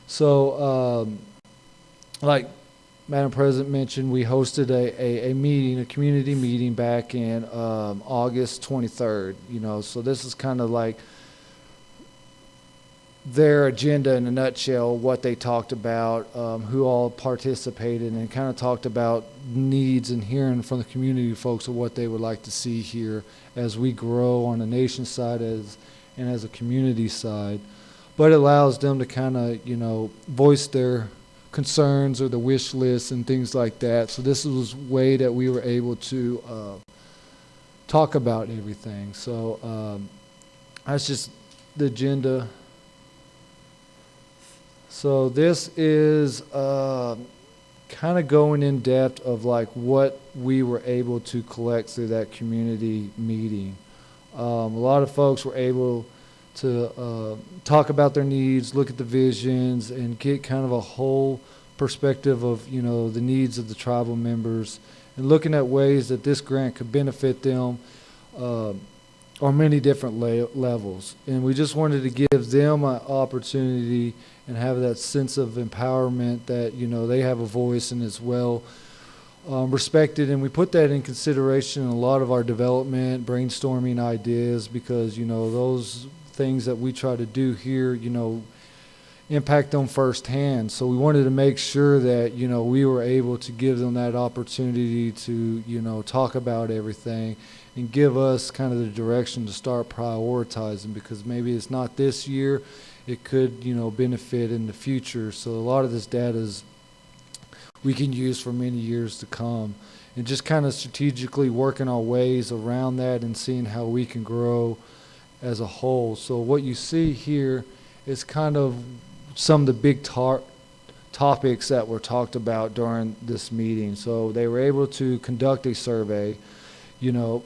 So like Madam President mentioned, we hosted a meeting, a community meeting back in August 23rd. You know, so this is kind of like their agenda in a nutshell, what they talked about, who all participated, and kind of talked about needs and hearing from the community folks of what they would like to see here as we grow on the nation side and as a community side. But it allows them to kind of, you know, voice their concerns or the wish lists and things like that. So this was a way that we were able to talk about everything. So that's just the agenda. So this is kind of going in depth of like what we were able to collect through that community meeting. A lot of folks were able to talk about their needs, look at the visions, and get kind of a whole perspective of, you know, the needs of the tribal members, and looking at ways that this grant could benefit them on many different levels. And we just wanted to give them an opportunity and have that sense of empowerment that, you know, they have a voice, and as well respected, and we put that in consideration in a lot of our development, brainstorming ideas, because, you know, those things that we try to do here, you know, impact them firsthand. So we wanted to make sure that, you know, we were able to give them that opportunity to, you know, talk about everything and give us kind of the direction to start prioritizing, because maybe it's not this year, it could, you know, benefit in the future. So a lot of this data is we can use for many years to come, and just kind of strategically working our ways around that and seeing how we can grow as a whole. So what you see here is kind of some of the big topics that were talked about during this meeting. So they were able to conduct a survey, you know,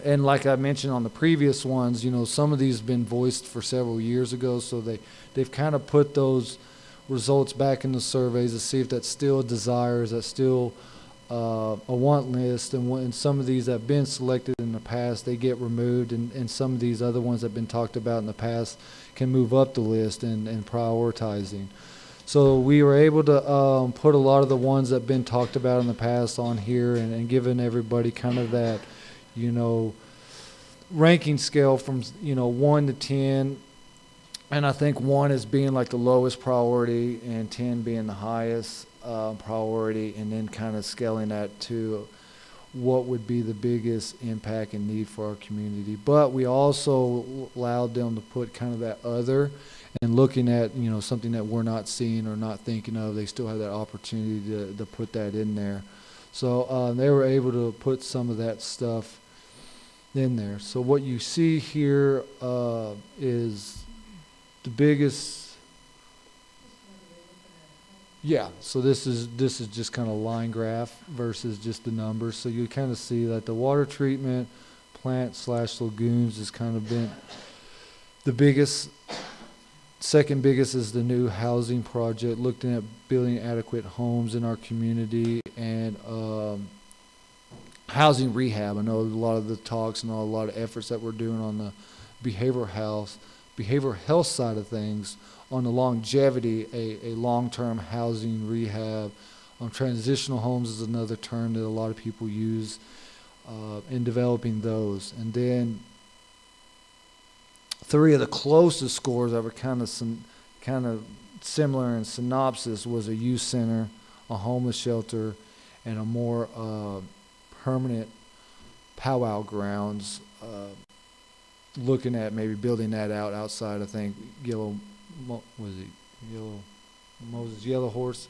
and like I mentioned on the previous ones, you know, some of these have been voiced for several years ago, so they've kind of put those results back in the surveys to see if that's still a desire, is that still a want list, and some of these that have been selected in the past, they get removed, and some of these other ones that have been talked about in the past can move up the list and prioritizing. So we were able to put a lot of the ones that have been talked about in the past on here, and giving everybody kind of that, you know, ranking scale from, you know, 1 to 10. And I think 1 is being like the lowest priority and 10 being the highest priority, and then kind of scaling that to what would be the biggest impact and need for our community. But we also allowed them to put kind of that other, and looking at, you know, something that we're not seeing or not thinking of, they still have that opportunity to put that in there. So they were able to put some of that stuff in there. So what you see here is the biggest. Yeah, so this is just kind of line graph versus just the numbers. So you kind of see that the water treatment plant / lagoons has kind of been the biggest. Second biggest is the new housing project, looking at building adequate homes in our community, and housing rehab. I know a lot of the talks and a lot of efforts that we're doing on the behavioral health side of things. On the longevity, a long-term housing rehab. Transitional homes is another term that a lot of people use in developing those. And then 3 of the closest scores that were kind of similar in synopsis was a youth center, a homeless shelter, and a more permanent powwow grounds. Looking at maybe building that out outside, I think Yellow Horse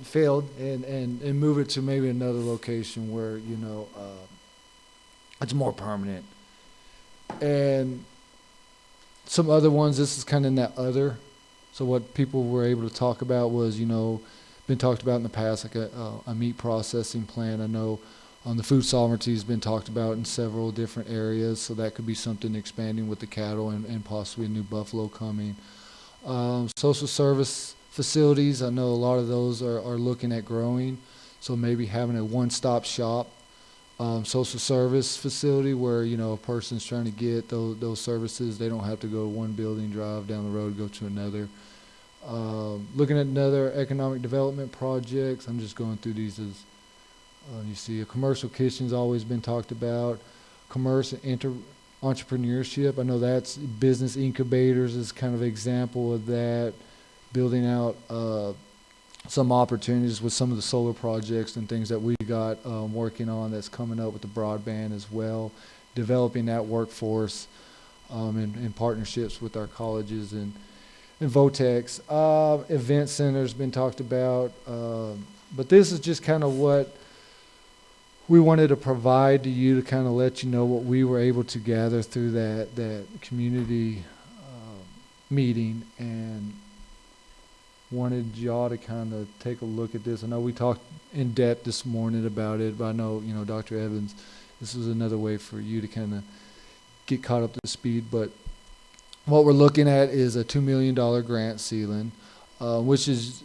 failed, and move it to maybe another location where, you know, it's more permanent. And some other ones, this is kind of in that other. So what people were able to talk about was, you know, been talked about in the past, like a meat processing plant. I know the food sovereignty has been talked about in several different areas, so that could be something expanding with the cattle, and possibly a new buffalo coming. Social service facilities, I know a lot of those are looking at growing, so maybe having a one-stop shop social service facility where, you know, a person's trying to get those services, they don't have to go to one building, drive down the road, go to another. Looking at another economic development projects, I'm just going through these as you see. A commercial kitchen's always been talked about. Commerce and entrepreneurship, I know that's business incubators is kind of an example of that. Building out some opportunities with some of the solar projects and things that we got working on that's coming up with the broadband as well. Developing that workforce in partnerships with our colleges and Votex. Event center's been talked about. But this is just kind of what we wanted to provide to you, to kind of let you know what we were able to gather through that community meeting, and wanted y'all to kind of take a look at this. I know we talked in depth this morning about it, but I know, you know, Dr. Evans, this was another way for you to kind of get caught up to speed. But what we're looking at is a $2 million grant ceiling, which is,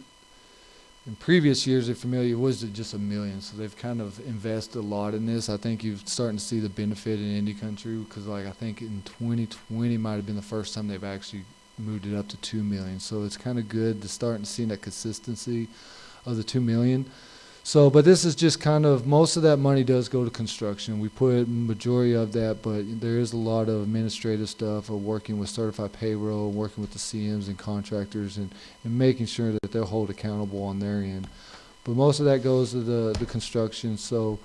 in previous years, if familiar, it was just $1 million. So they've kind of invested a lot in this. I think you're starting to see the benefit in Indie Country, because like I think in 2020 might have been the first time they've actually moved it up to $2 million. So it's kind of good to start seeing that consistency of the $2 million. So, but this is just kind of, most of that money does go to construction. We put majority of that, but there is a lot of administrative stuff of working with certified payroll, working with the CMs and contractors and making sure that they'll hold accountable on their end. But most of that goes to the construction. So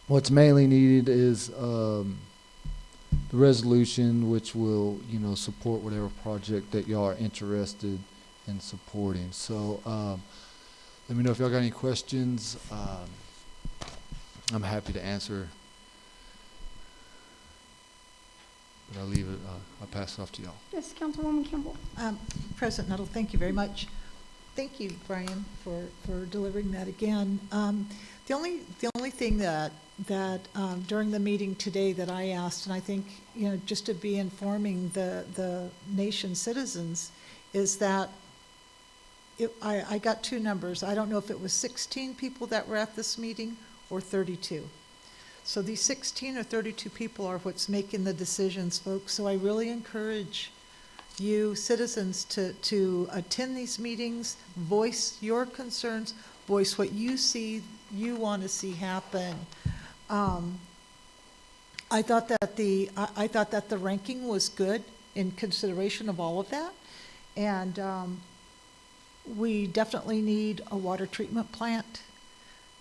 what's mainly needed is the resolution, which will, you know, support whatever project that y'all are interested in supporting. So let me know if y'all got any questions. I'm happy to answer. But I'll leave it, I'll pass it off to y'all. Yes, Councilwoman Campbell. President Nuttall, thank you very much. Thank you, Brian, for delivering that again. The only thing that during the meeting today that I asked, and I think, you know, just to be informing the nation's citizens, is that I got two numbers. I don't know if it was 16 people that were at this meeting or 32. So these 16 or 32 people are what's making the decisions, folks. So I really encourage you citizens to attend these meetings, voice your concerns, voice what you see you want to see happen. I thought that the ranking was good in consideration of all of that, and we definitely need a water treatment plant.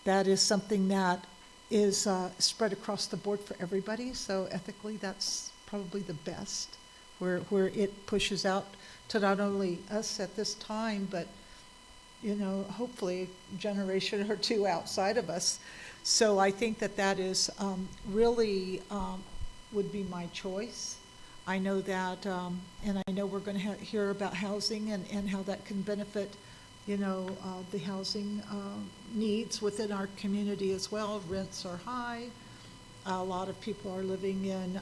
That is something that is spread across the board for everybody. So ethically, that's probably the best, where it pushes out to not only us at this time, but, you know, hopefully a generation or two outside of us. So I think that is really would be my choice. I know that, and I know we're going to hear about housing and how that can benefit, you know, the housing needs within our community as well. Rents are high. A lot of people are living in,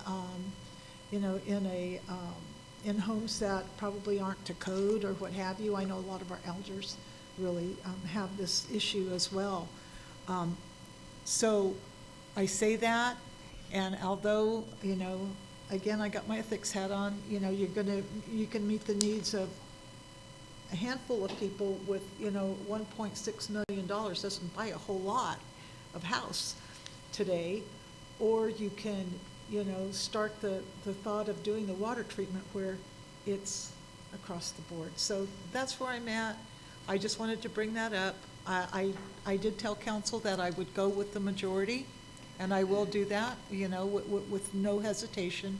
you know, in homes that probably aren't to code or what have you. I know a lot of our elders really have this issue as well. So I say that, and although, you know, again, I got my ethics hat on, you know, you can meet the needs of a handful of people with, you know, $1.6 million doesn't buy a whole lot of house today. Or you can, you know, start the thought of doing the water treatment where it's across the board. So that's where I'm at. I just wanted to bring that up. I did tell council that I would go with the majority, and I will do that, you know, with no hesitation.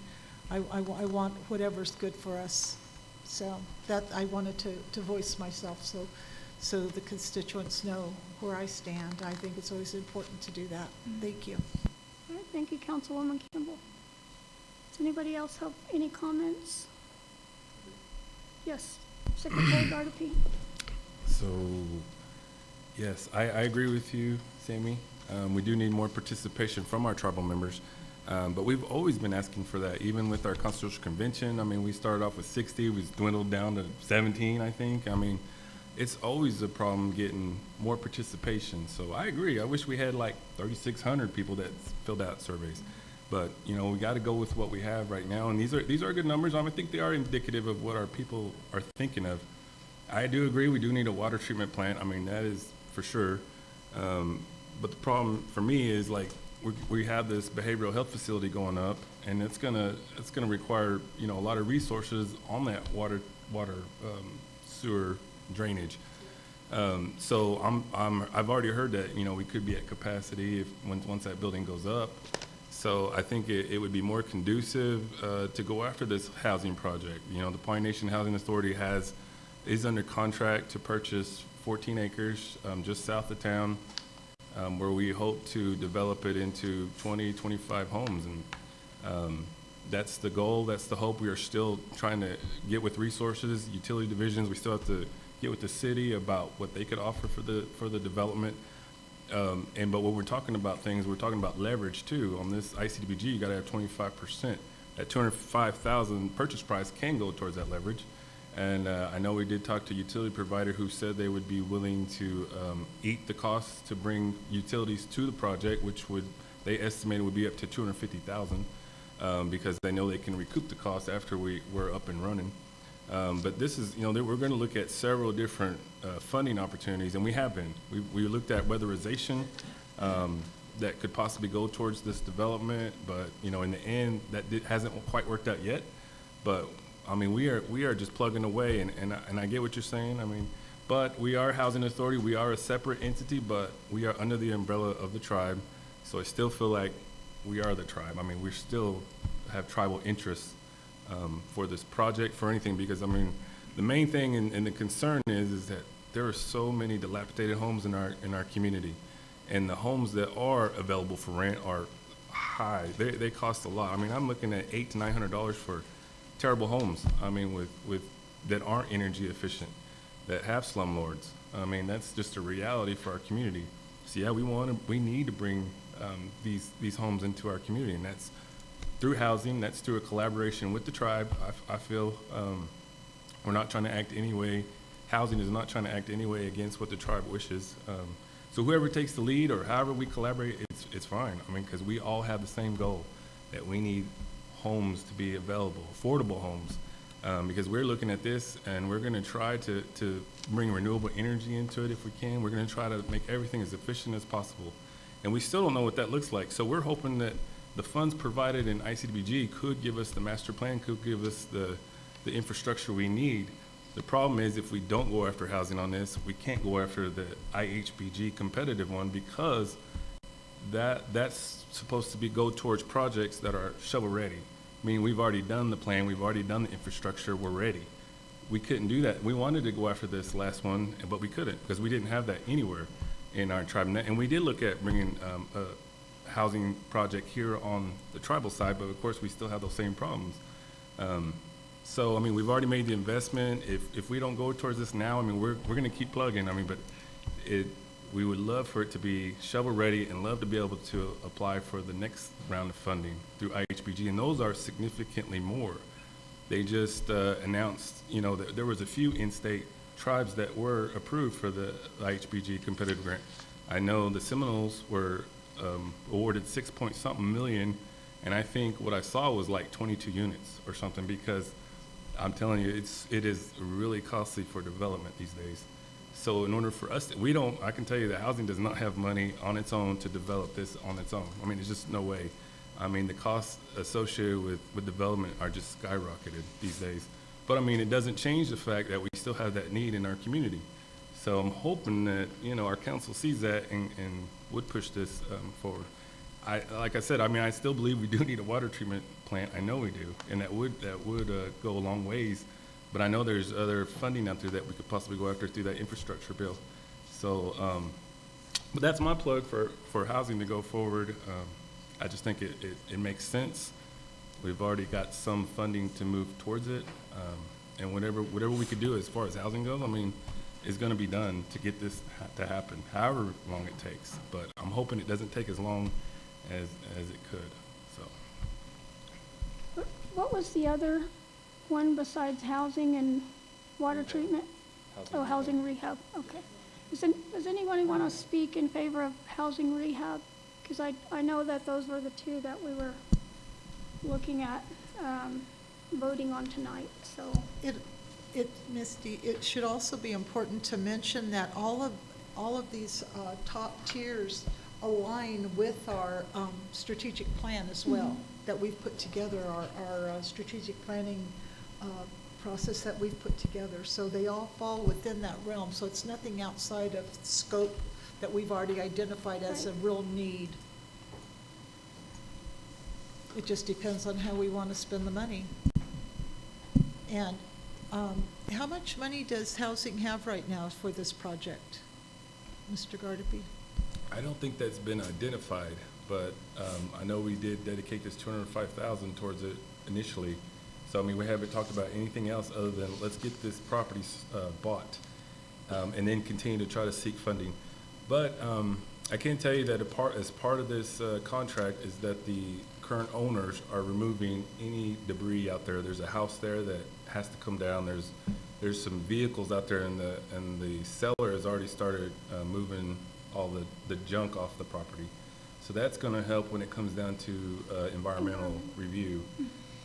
I want whatever's good for us. So that I wanted to voice myself so the constituents know where I stand. I think it's always important to do that. Thank you. All right, thank you, Councilwoman Campbell. Does anybody else have any comments? Yes, Secretary Gardapi. So, yes, I agree with you, Sammy. We do need more participation from our tribal members, but we've always been asking for that, even with our Constitutional Convention. I mean, we started off with 60, we dwindled down to 17, I think. I mean, it's always a problem getting more participation. So I agree. I wish we had like 3,600 people that filled out surveys. But, you know, we got to go with what we have right now. And these are good numbers. I think they are indicative of what our people are thinking of. I do agree we do need a water treatment plant. I mean, that is for sure. But the problem for me is, like, we have this behavioral health facility going up, and it's gonna require, you know, a lot of resources on that water sewer drainage. So I've already heard that, you know, we could be at capacity once that building goes up. So I think it would be more conducive to go after this housing project. You know, the Pawnee Nation Housing Authority is under contract to purchase 14 acres just south of town, where we hope to develop it into 25 homes. And that's the goal, that's the hope. We are still trying to get with resources, utility divisions. We still have to get with the city about what they could offer for the development. But when we're talking about things, we're talking about leverage too. On this ICDBG, you gotta have 25%. That $205,000 purchase price can go towards that leverage. And I know we did talk to a utility provider who said they would be willing to eat the costs to bring utilities to the project, which they estimated would be up to $250,000 because they know they can recoup the cost after we're up and running. But this is, we're going to look at several different funding opportunities, and we have been. We looked at weatherization that could possibly go towards this development, but, in the end, hasn't quite worked out yet. But, I mean, we are just plugging away, and I get what you're saying. I mean, but we are a housing authority. We are a separate entity, but we are under the umbrella of the tribe. So I still feel like we are the tribe. I mean, we still have tribal interests for this project, for anything, because, I mean, the main thing and the concern is that there are so many dilapidated homes in our community, and the homes that are available for rent are high. They cost a lot. I mean, I'm looking at $800 to $900 for terrible homes. I mean, with that aren't energy efficient, that have slumlords. I mean, that's just a reality for our community. So yeah, we need to bring these homes into our community, and that's through housing. That's through a collaboration with the tribe. I feel we're not trying to act any way. Housing is not trying to act any way against what the tribe wishes. So whoever takes the lead or however we collaborate, it's fine. I mean, because we all have the same goal, that we need homes to be available, affordable homes. Because we're looking at this and we're going to try to bring renewable energy into it if we can. We're going to try to make everything as efficient as possible. And we still don't know what that looks like. So we're hoping that the funds provided in ICDBG could give us the master plan, could give us the infrastructure we need. The problem is if we don't go after housing on this, we can't go after the IHBG competitive one, because that's supposed to go towards projects that are shovel ready. I mean, we've already done the plan, we've already done the infrastructure, we're ready. We couldn't do that. We wanted to go after this last one, but we couldn't, because we didn't have that anywhere in our tribe. And we did look at bringing a housing project here on the tribal side, but of course we still have those same problems. So, I mean, we've already made the investment. If we don't go towards this now, I mean, we're going to keep plugging. I mean, but we would love for it to be shovel ready and love to be able to apply for the next round of funding through IHBG, and those are significantly more. They just announced, that there was a few in-state tribes that were approved for the IHBG competitive grant. I know the Seminoles were awarded 6-point-something million, and I think what I saw was like 22 units or something, because I'm telling you, it is really costly for development these days. So in order for us, I can tell you that housing does not have money on its own to develop this on its own. I mean, there's just no way. I mean, the costs associated with development are just skyrocketed these days. But I mean, it doesn't change the fact that we still have that need in our community. So I'm hoping that, our council sees that and would push this forward. Like I said, I mean, I still believe we do need a water treatment plant. I know we do, and that would go a long ways. But I know there's other funding out there that we could possibly go after through that infrastructure bill. So, but that's my plug for housing to go forward. I just think it makes sense. We've already got some funding to move towards it, and whatever we could do as far as housing goes, I mean, is going to be done to get this to happen, however long it takes. But I'm hoping it doesn't take as long as it could. So. What was the other one besides housing and water treatment? Housing rehab, okay. Does anyone want to speak in favor of housing rehab? Because I know that those were the two that we were looking at voting on tonight, so. Misty, it should also be important to mention that all of these top tiers align with our strategic plan as well, that we've put together, our strategic planning process that we've put together. So they all fall within that realm. So it's nothing outside of scope that we've already identified as a real need. It just depends on how we want to spend the money. And how much money does housing have right now for this project, Mr. Gardapi? I don't think that's been identified, but I know we did dedicate this $205,000 towards it initially. So, I mean, we haven't talked about anything else other than let's get this property bought and then continue to try to seek funding. But I can tell you that as part of this contract is that the current owners are removing any debris out there. There's a house there that has to come down. There's some vehicles out there, and the seller has already started moving all the junk off the property. So that's going to help when it comes down to environmental review.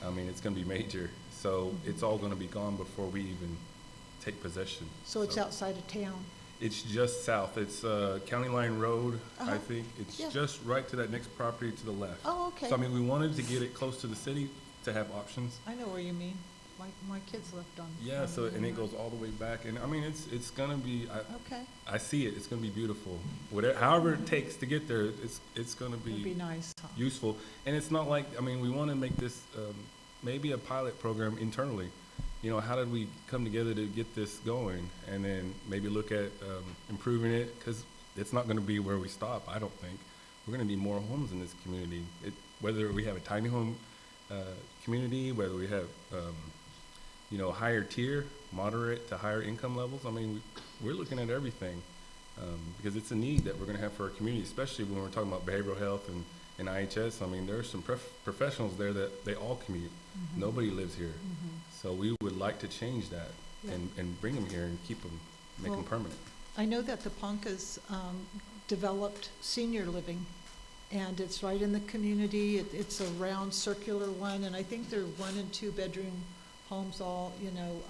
I mean, it's going to be major. So it's all gonna be gone before we even take possession. So it's outside of town. It's just south. It's County Line Road, I Uh-huh. think. It's Yeah. just right to that next property to the left. Oh, okay. So I mean, we wanted to get it close to the city to have options. I know where you mean. My kids lived on. Yeah, on so, and it Road. goes all the way back, and I mean, it's gonna be, Okay, I see it, it's gonna be beautiful. Whatever, however it takes to get there, it's gonna it'd be be nice, huh? useful. And it's not like, I mean, we wanna make this, maybe a pilot program internally. You know, how did we come together to get this going? And then maybe look at, improving it, cause it's not gonna be where we stop, I don't think. We're gonna need more homes in this community. Whether we have a tiny home, community, whether we have, you know, higher tier, moderate to higher income levels. I mean, we're looking at everything, because it's a need that we're gonna have for our community, especially when we're talking about behavioral health and IHS. I mean, there are some professionals there that they all commute. Nobody lives here. So we would like to change that Yeah. and bring them here and keep them, make them Well, permanent. I know that the Ponkas developed senior living, and it's right in the community. It's a round circular one, and I think they're 1 and 2 bedroom homes, all, you know,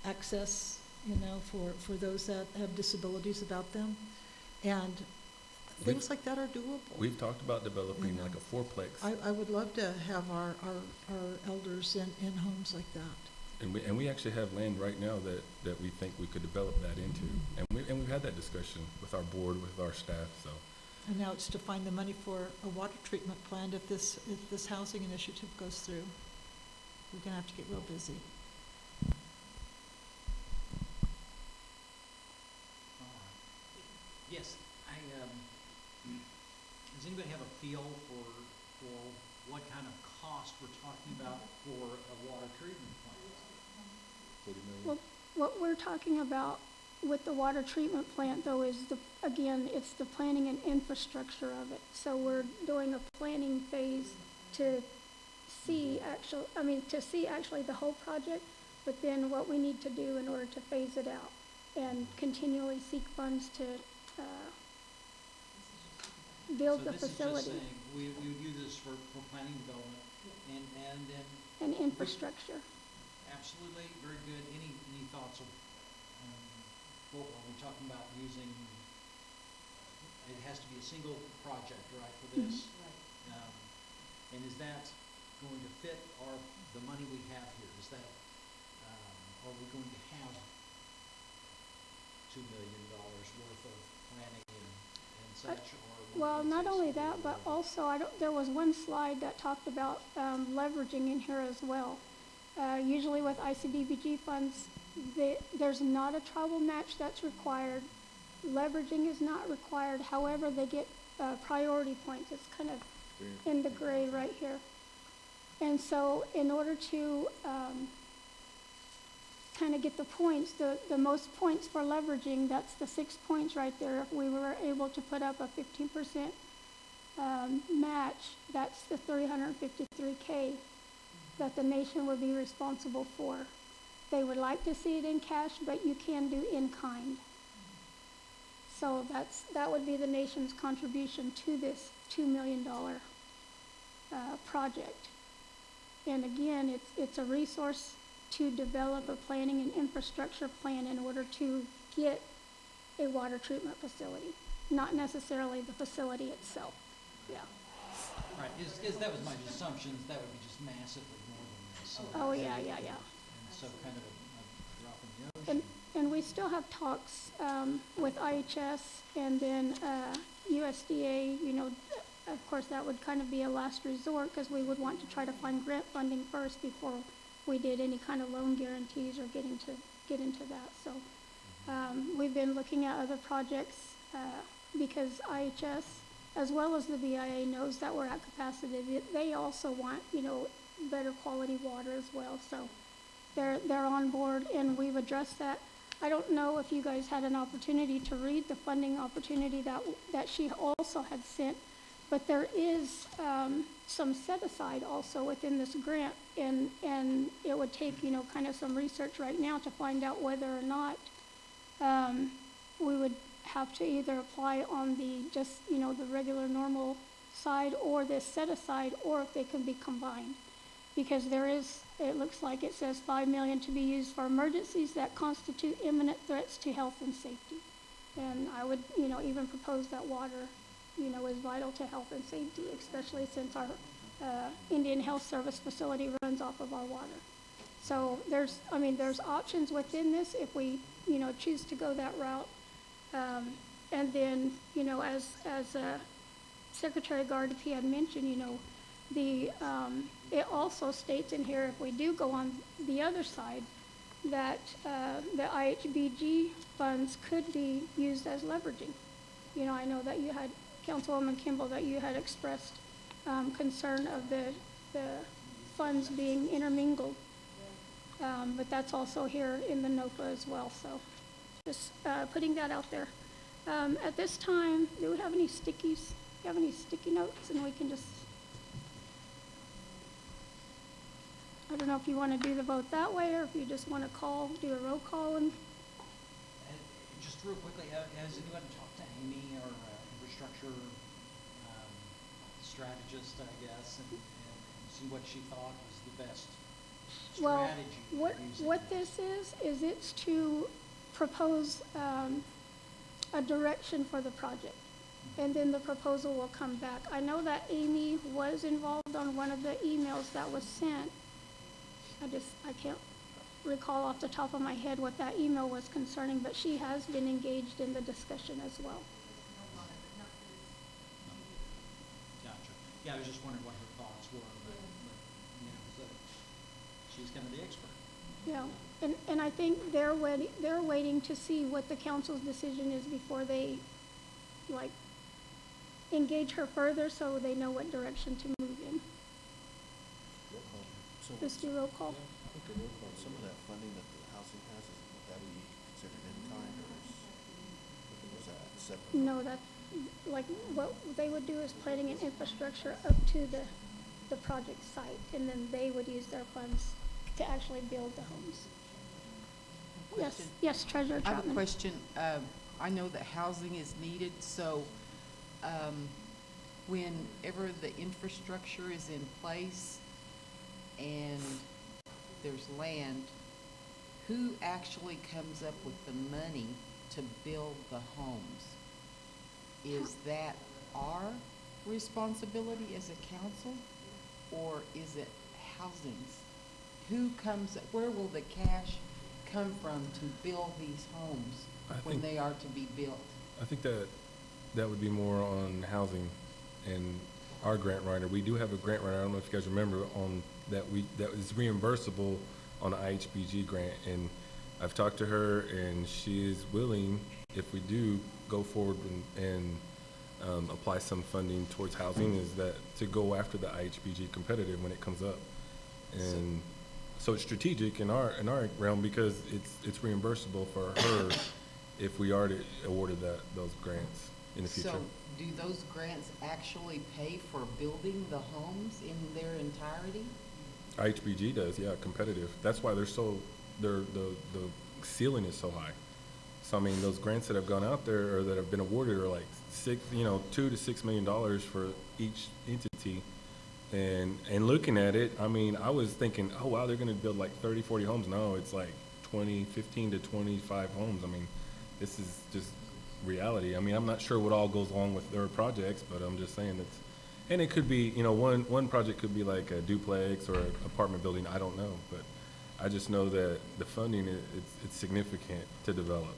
access, you know, for those that have disabilities about them. And things like that are doable. We've talked about developing know. like a fourplex, I would love to have our elders in homes like that. and we actually have land right now that we think we could develop that into. And we've had that discussion with our board, with our staff, so. And now it's to find the money for a water treatment plant if this housing initiative goes through. We're gonna have to get real busy. Yes, does anybody have a feel for what kind of cost we're talking about for a water treatment plant? Well, what we're talking about with the water treatment plant, though, is it's the planning and infrastructure of it. So we're doing a planning phase to see actually the whole project, but then what we need to do in order to phase it out and continually seek funds to build the facility So this is just saying, we would use this for planning development and then and infrastructure. absolutely, very good. Any thoughts of, what are we talking about using, it has to be a single project, right, for this? And is that going to fit the money we have here? Is that, are we going to have $2 million worth of planning and such, or? Well, not only that, but also there was one slide that talked about leveraging in here as well. Usually with ICDBG funds, there's not a tribal match that's required. Leveraging is not required. However, they get priority points. It's kind of in the gray right here. And so in order to kind of get the points, the most points for leveraging, that's the 6 points right there. If we were able to put up a 15% match, that's the $353K that the nation would be responsible for. They would like to see it in cash, but you can do in kind. So that would be the nation's contribution to this $2 million project. And again, it's a resource to develop a planning and infrastructure plan in order to get a water treatment facility, not necessarily the facility itself. Yeah. Right, is that was my assumption, that would be just massively more than this. So Oh, yeah. And so kind of a drop in the ocean. And we still have talks with IHS and then USDA. You know, of course, that would kind of be a last resort because we would want to try to find grant funding first before we did any kind of loan guarantees or get into that. So we've been looking at other projects because IHS, as well as the BIA, knows that we're at capacity. They also want, you know, better quality water as well. So they're on board, and we've addressed that. I don't know if you guys had an opportunity to read the funding opportunity that she also had sent, but there is some set aside also within this grant, and it would take, you know, kind of some research right now to find out whether or not we would have to either apply on the just, you know, the regular normal side or this set aside, or if they can be combined. because it looks like it says 5 million to be used for emergencies that constitute imminent threats to health and safety. And I would, even propose that water, is vital to health and safety, especially since our Indian Health Service facility runs off of our water. So there's options within this if we, choose to go that route. And then, as Secretary Gardapi had mentioned, it also states in here, if we do go on the other side, that the IHBG funds could be used as leveraging. I know that you had, Councilwoman Kimball, that you had expressed concern of the funds being intermingled. But that's also here in the NOFA as well, so just putting that out there. At this time, do we have any stickies? Do you have any sticky notes? And we can just, I don't know if you want to do the vote that way or if you just want to do a roll call. And Just real quickly, has anyone talked to Amy, our infrastructure strategist, I guess, and see what she thought was the best well, strategy? what this is it's to propose a direction for the project. And then the proposal will come back. I know that Amy was involved on one of the emails that was sent. I can't recall off the top of my head what that email was concerning, but she has been engaged in the discussion as well. Gotcha. Yeah, I was just wondering what her thoughts were, but so she's kind of the expert. Yeah, and I think they're waiting to see what the council's decision is before they, engage her further so they know what direction to move in. Just do roll call. Some of that funding that the housing has, would that be considered in kind, or is that separate? No, what they would do is planning and infrastructure up to the project site, and then they would use their funds to actually build the homes. Question. Yes, Treasurer I have a Chapman. question. I know that housing is needed, so whenever the infrastructure is in place and there's land, who actually comes up with the money to build the homes? Is that our responsibility as a council, or is it housing's? Where will the cash come from to build these homes when they are to be built? I think that would be more on housing and our grant writer. We do have a grant writer, I don't know if you guys remember, on that is reimbursable on the IHBG grant, and I've talked to her and she is willing, if we do go forward and apply some funding towards housing, is that to go after the IHBG competitive when it comes up. And so it's strategic in our realm because it's reimbursable for her if we are awarded those grants in the future. So do those grants actually pay for building the homes in their entirety? IHBG does, yeah, competitive. That's why the ceiling is so high. So I mean, those grants that have gone out there or that have been awarded are like $2 to $6 million for each entity. And looking at it, I mean, I was thinking, oh wow, they're gonna build like 30, 40 homes. No, it's like 15 to 25 homes. I mean, this is just reality. I mean, I'm not sure what all goes along with their projects, but I'm just saying that, and it could be, one project could be like a duplex or an apartment building. I don't know, but I just know that the funding, it's significant to develop.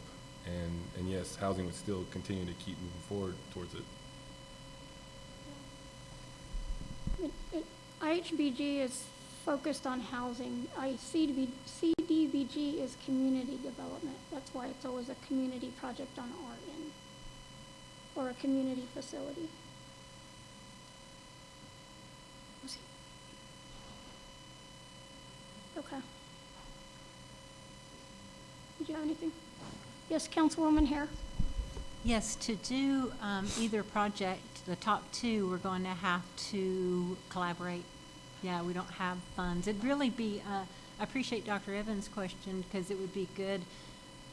And yes, housing would still continue to keep moving forward towards it. IHBG is focused on housing. CDBG is community development. That's why it's always a community project on our end, or a community facility. Okay. Did you have anything? Yes, Councilwoman Hare. Yes, to do either project, the top two, we're going to have to collaborate. Yeah, we don't have funds. It'd really be, I appreciate Dr. Evans' question because it would be good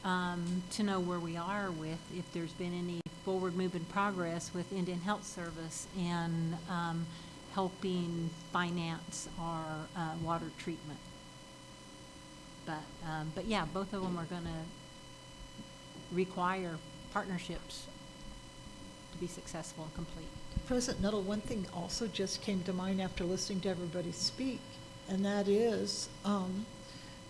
to know where we are with, if there's been any forward movement progress with Indian Health Service and helping finance our water treatment. But yeah, both of them are going to require partnerships to be successful and complete. President Nuttall, one thing also just came to mind after listening to everybody speak, and that is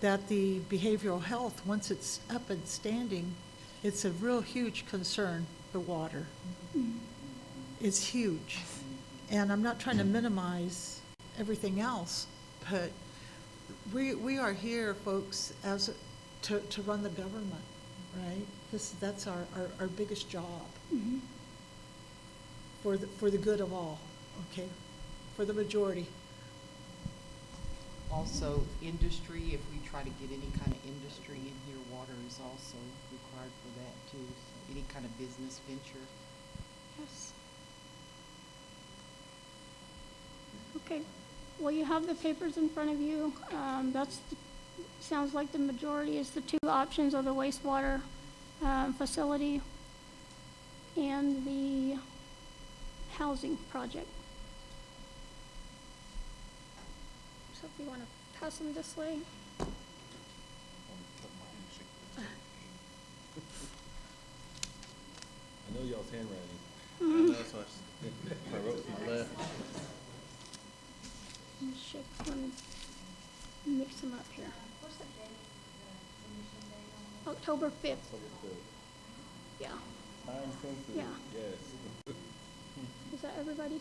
that the behavioral health, once it's up and standing, it's a real huge concern, the water. It's huge. And I'm not trying to minimize everything else, but we are here, folks, to run the government, right? That's our biggest job. For the good of all, okay? For the majority. Also, industry, if we try to get any kind of industry in here, water is also required for that too. So any kind of business venture. Yes. Okay, well, you have the papers in front of you. Sounds like the majority is the two options of the wastewater facility and the housing project. So if you want to pass them this way. I know y'all's handwriting. I know, so I wrote from the left. Let me mix them up here. October 5th. Yeah. Time sensitive. Yeah. Yes. Is that everybody's?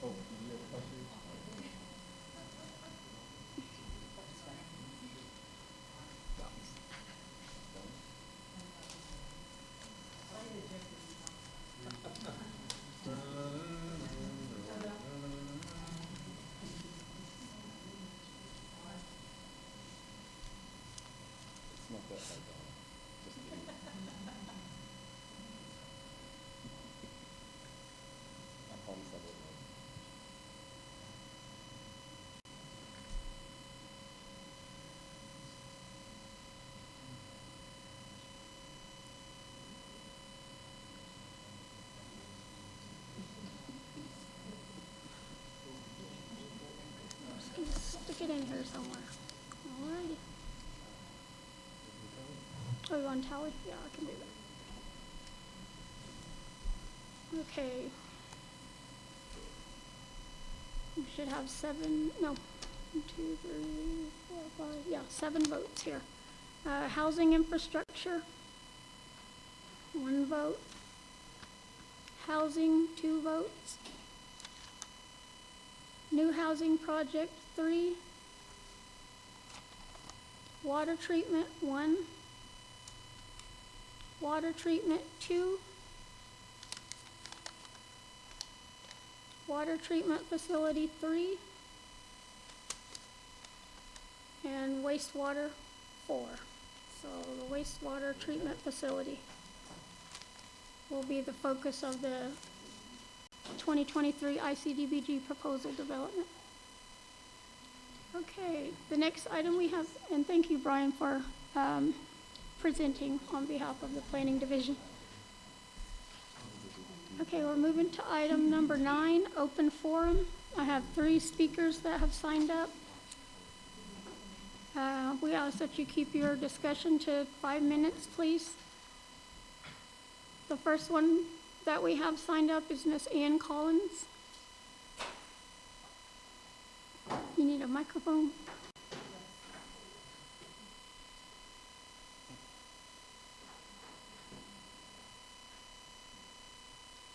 Oh, you have questions? It's not that hard, though. Just kidding. I promise I won't know. Just gonna stick it in here somewhere. Alrighty. Oh, you want to tally? Yeah, I can do that. Okay. We should have 7, no, 1, 2, 3, 4, 5, yeah, 7 votes here. Housing infrastructure, 1 vote. Housing, 2 votes. New housing project, 3. Water treatment, 1. Water treatment, 2. Water treatment facility, 3. And wastewater, 4. So the wastewater treatment facility will be the focus of the 2023 ICDBG proposal development. Okay, the next item we have, and thank you, Brian, for presenting on behalf of the Planning Division. Okay, we're moving to item number 9, open forum. I have 3 speakers that have signed up. We ask that you keep your discussion to 5 minutes, please. The first one that we have signed up is Miss Ann Collins. You need a microphone?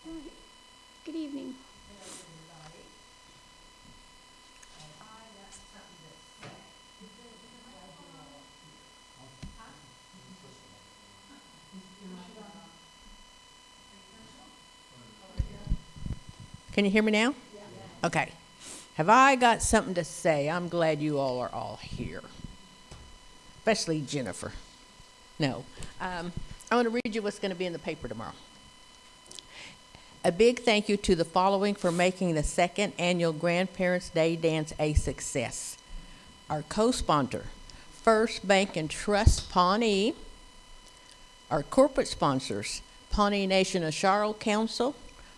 All right. Good evening. Can you hear me now? Okay. Have I got something to say? I'm glad you all are all here, especially Jennifer. No. I want to read you what's going to be in the paper tomorrow. A big thank you to the following for making the 2nd annual Grandparents' Day Dance a success. Our co-sponsor, First Bank and Trust Pawnee. Our corporate sponsors, Pawnee Nation of Charlotte Council,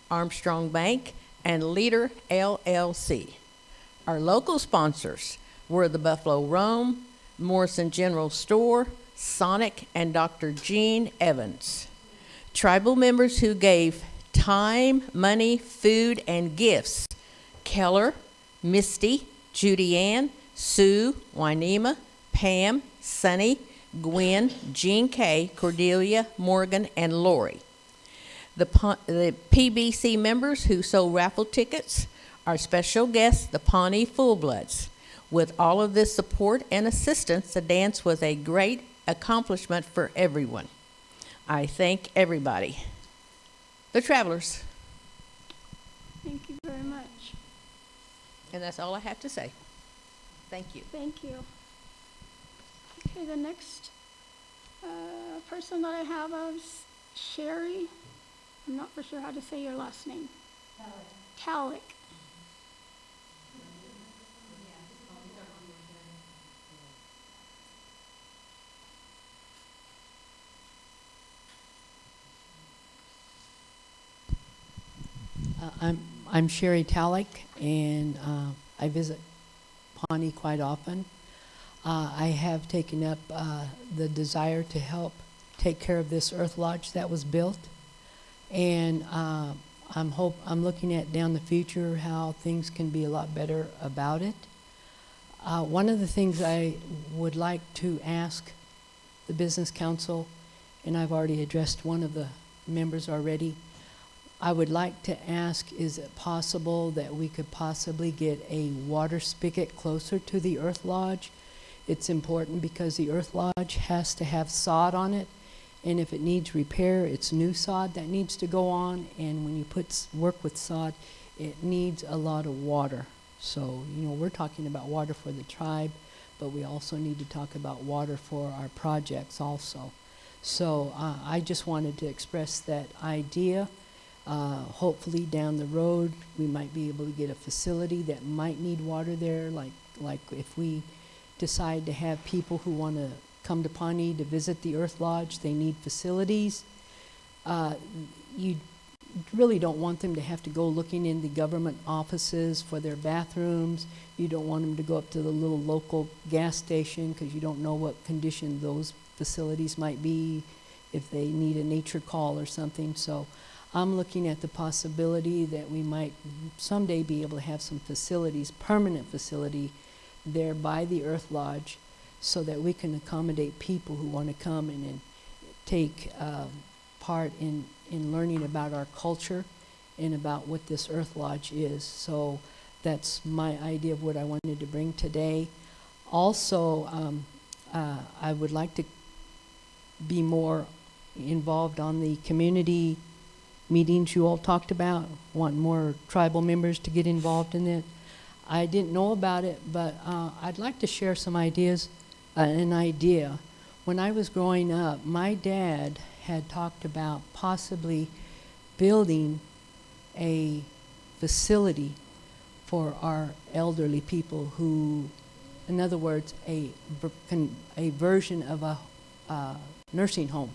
Armstrong Bank, and Leader LLC. Our local sponsors were the Buffalo Rome, Morrison General Store, Sonic, and Dr. Gene Evans. Tribal members who gave time, money, food, and gifts: Keller, Misty, Judy Ann, Sue, Wynema, Pam, Sunny, Gwen, Jean K., Cordelia, Morgan, and Lori. The PBC members who sold raffle tickets, our special guests, the Pawnee Full-Bloods. With all of this support and assistance, the dance was a great accomplishment for everyone. I thank everybody. The travelers. Thank you very much. And that's all I have to say. Thank you. Thank you. Okay, the next person that I have is Sherry. I'm not for sure how to say your last name. Talik. I'm Sherry Talik, and I visit Pawnee quite often. I have taken up the desire to help take care of this earth lodge that was built, and I'm looking at down the future how things can be a lot better about it. One of the things I would like to ask the Business Council, and I've already addressed one of the members already, I would like to ask, is it possible that we could possibly get a water spigot closer to the earth lodge? It's important because the earth lodge has to have sod on it, and if it needs repair, it's new sod that needs to go on, and when you work with sod, it needs a lot of water. So, we're talking about water for the tribe, but we also need to talk about water for our projects also. So I just wanted to express that idea. Hopefully down the road, we might be able to get a facility that might need water there, like if we decide to have people who want to come to Pawnee to visit the Earth Lodge, they need facilities. You really don't want them to have to go looking in the government offices for their bathrooms. You don't want them to go up to the little local gas station because you don't know what condition those facilities might be if they need a nature call or something. So I'm looking at the possibility that we might someday be able to have some facilities, permanent facility, there by the Earth Lodge so that we can accommodate people who want to come and take part in learning about our culture and about what this Earth Lodge is. So that's my idea of what I wanted to bring today. Also, I would like to be more involved on the community meetings you all talked about. Want more tribal members to get involved in it. I didn't know about it, but I'd like to share some ideas, an idea. When I was growing up, my dad had talked about possibly building a facility for our elderly people who, in other words, a version of a nursing home,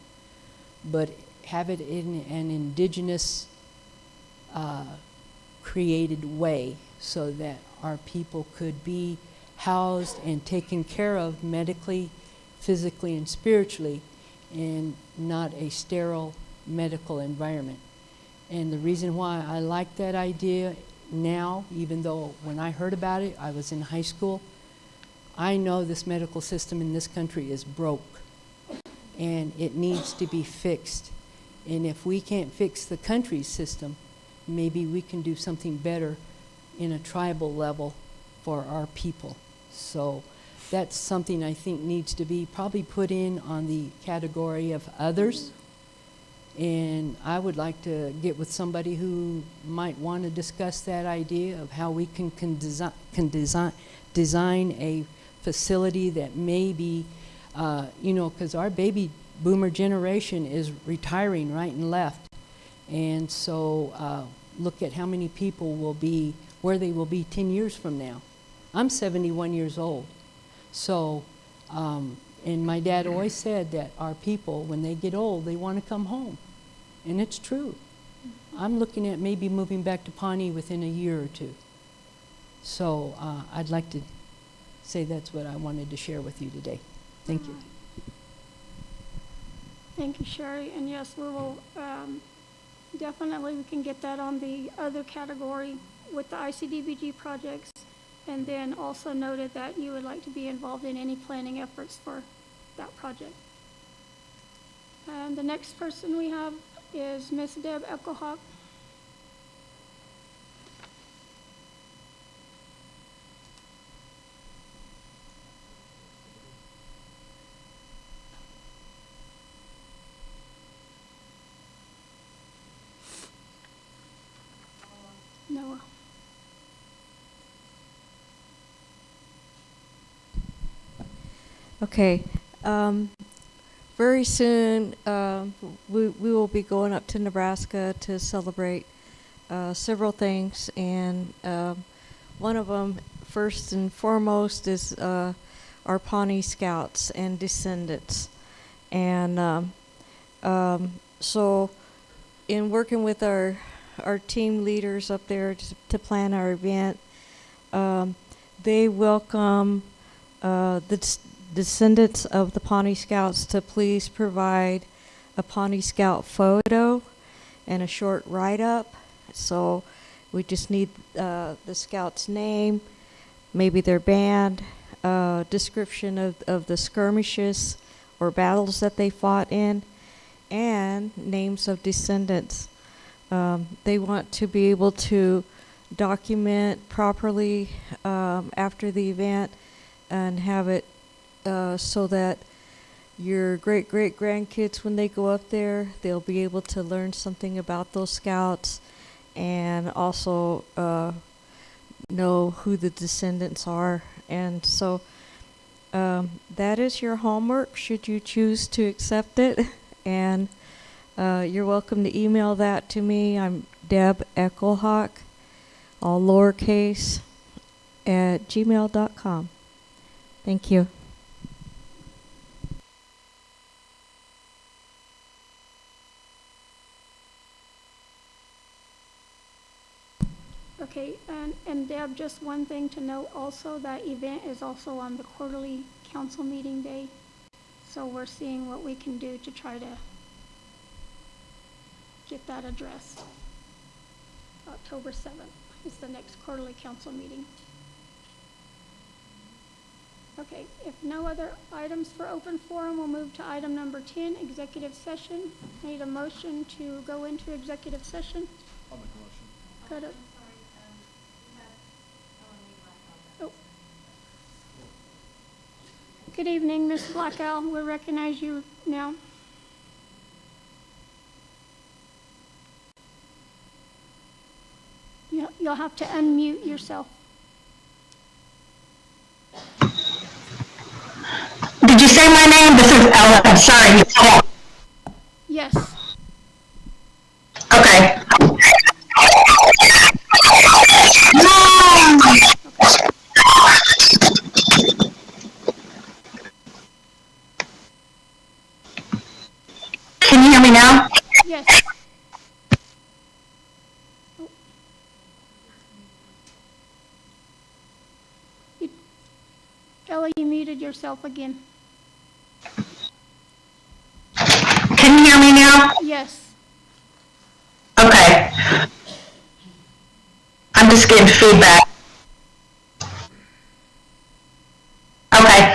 but have it in an indigenous created way so that our people could be housed and taken care of medically, physically, and spiritually in not a sterile medical environment. And the reason why I like that idea now, even though when I heard about it, I was in high school, I know this medical system in this country is broke and it needs to be fixed. And if we can't fix the country's system, maybe we can do something better in a tribal level for our people. So that's something I think needs to be probably put in on the category of others. And I would like to get with somebody who might want to discuss that idea of how we can design a facility that may be, because our baby boomer generation is retiring right and left. And so look at how many people will be, where they will be 10 years from now. I'm 71 years old. So, and my dad always said that our people, when they get old, they want to come home. And it's true. I'm looking at maybe moving back to Pawnee within a year or two. So I'd like to say that's what I wanted to share with you today. Thank you. Thank you, Sherry. And yes, we will, definitely, we can get that on the other category with the ICDBG projects. And then also noted that you would like to be involved in any planning efforts for that project. And the next person we have is Miss Deb Eckelhawk. Noah. Okay. Very soon, we will be going up to Nebraska to celebrate several things, and one of them, first and foremost, is our Pawnee Scouts and Descendants. And so, in working with our team leaders up there to plan our event, they welcome the descendants of the Pawnee Scouts to please provide a Pawnee Scout photo and a short write-up. So we just need the Scout's name, maybe their band, description of the skirmishes or battles that they fought in, and names of descendants. They want to be able to document properly after the event and have it so that your great-great-grandkids, when they go up there, they'll be able to learn something about those scouts and also know who the descendants are. And so that is your homework, should you choose to accept it. And you're welcome to email that to me. I'm Deb Eckelhawk, all lowercase, at gmail.com. Thank you. Okay, and Deb, just one thing to note also, that event is also on the quarterly council meeting day. So we're seeing what we can do to try to get that addressed. October 7th is the next quarterly council meeting. Okay, if no other items for open forum, we'll move to item number 10, executive session. I need a motion to go into executive session. I'll make a motion. Got it. Oh. Good evening, Ms. Blackwell. We recognize you now. You'll have to unmute yourself. Did you say my name? This is Ella. I'm sorry. Yes. Okay. Can you hear me now? Yes. Oh. Ella, you muted yourself again. Can you hear me now? Yes. Okay. I'm just getting feedback. Okay.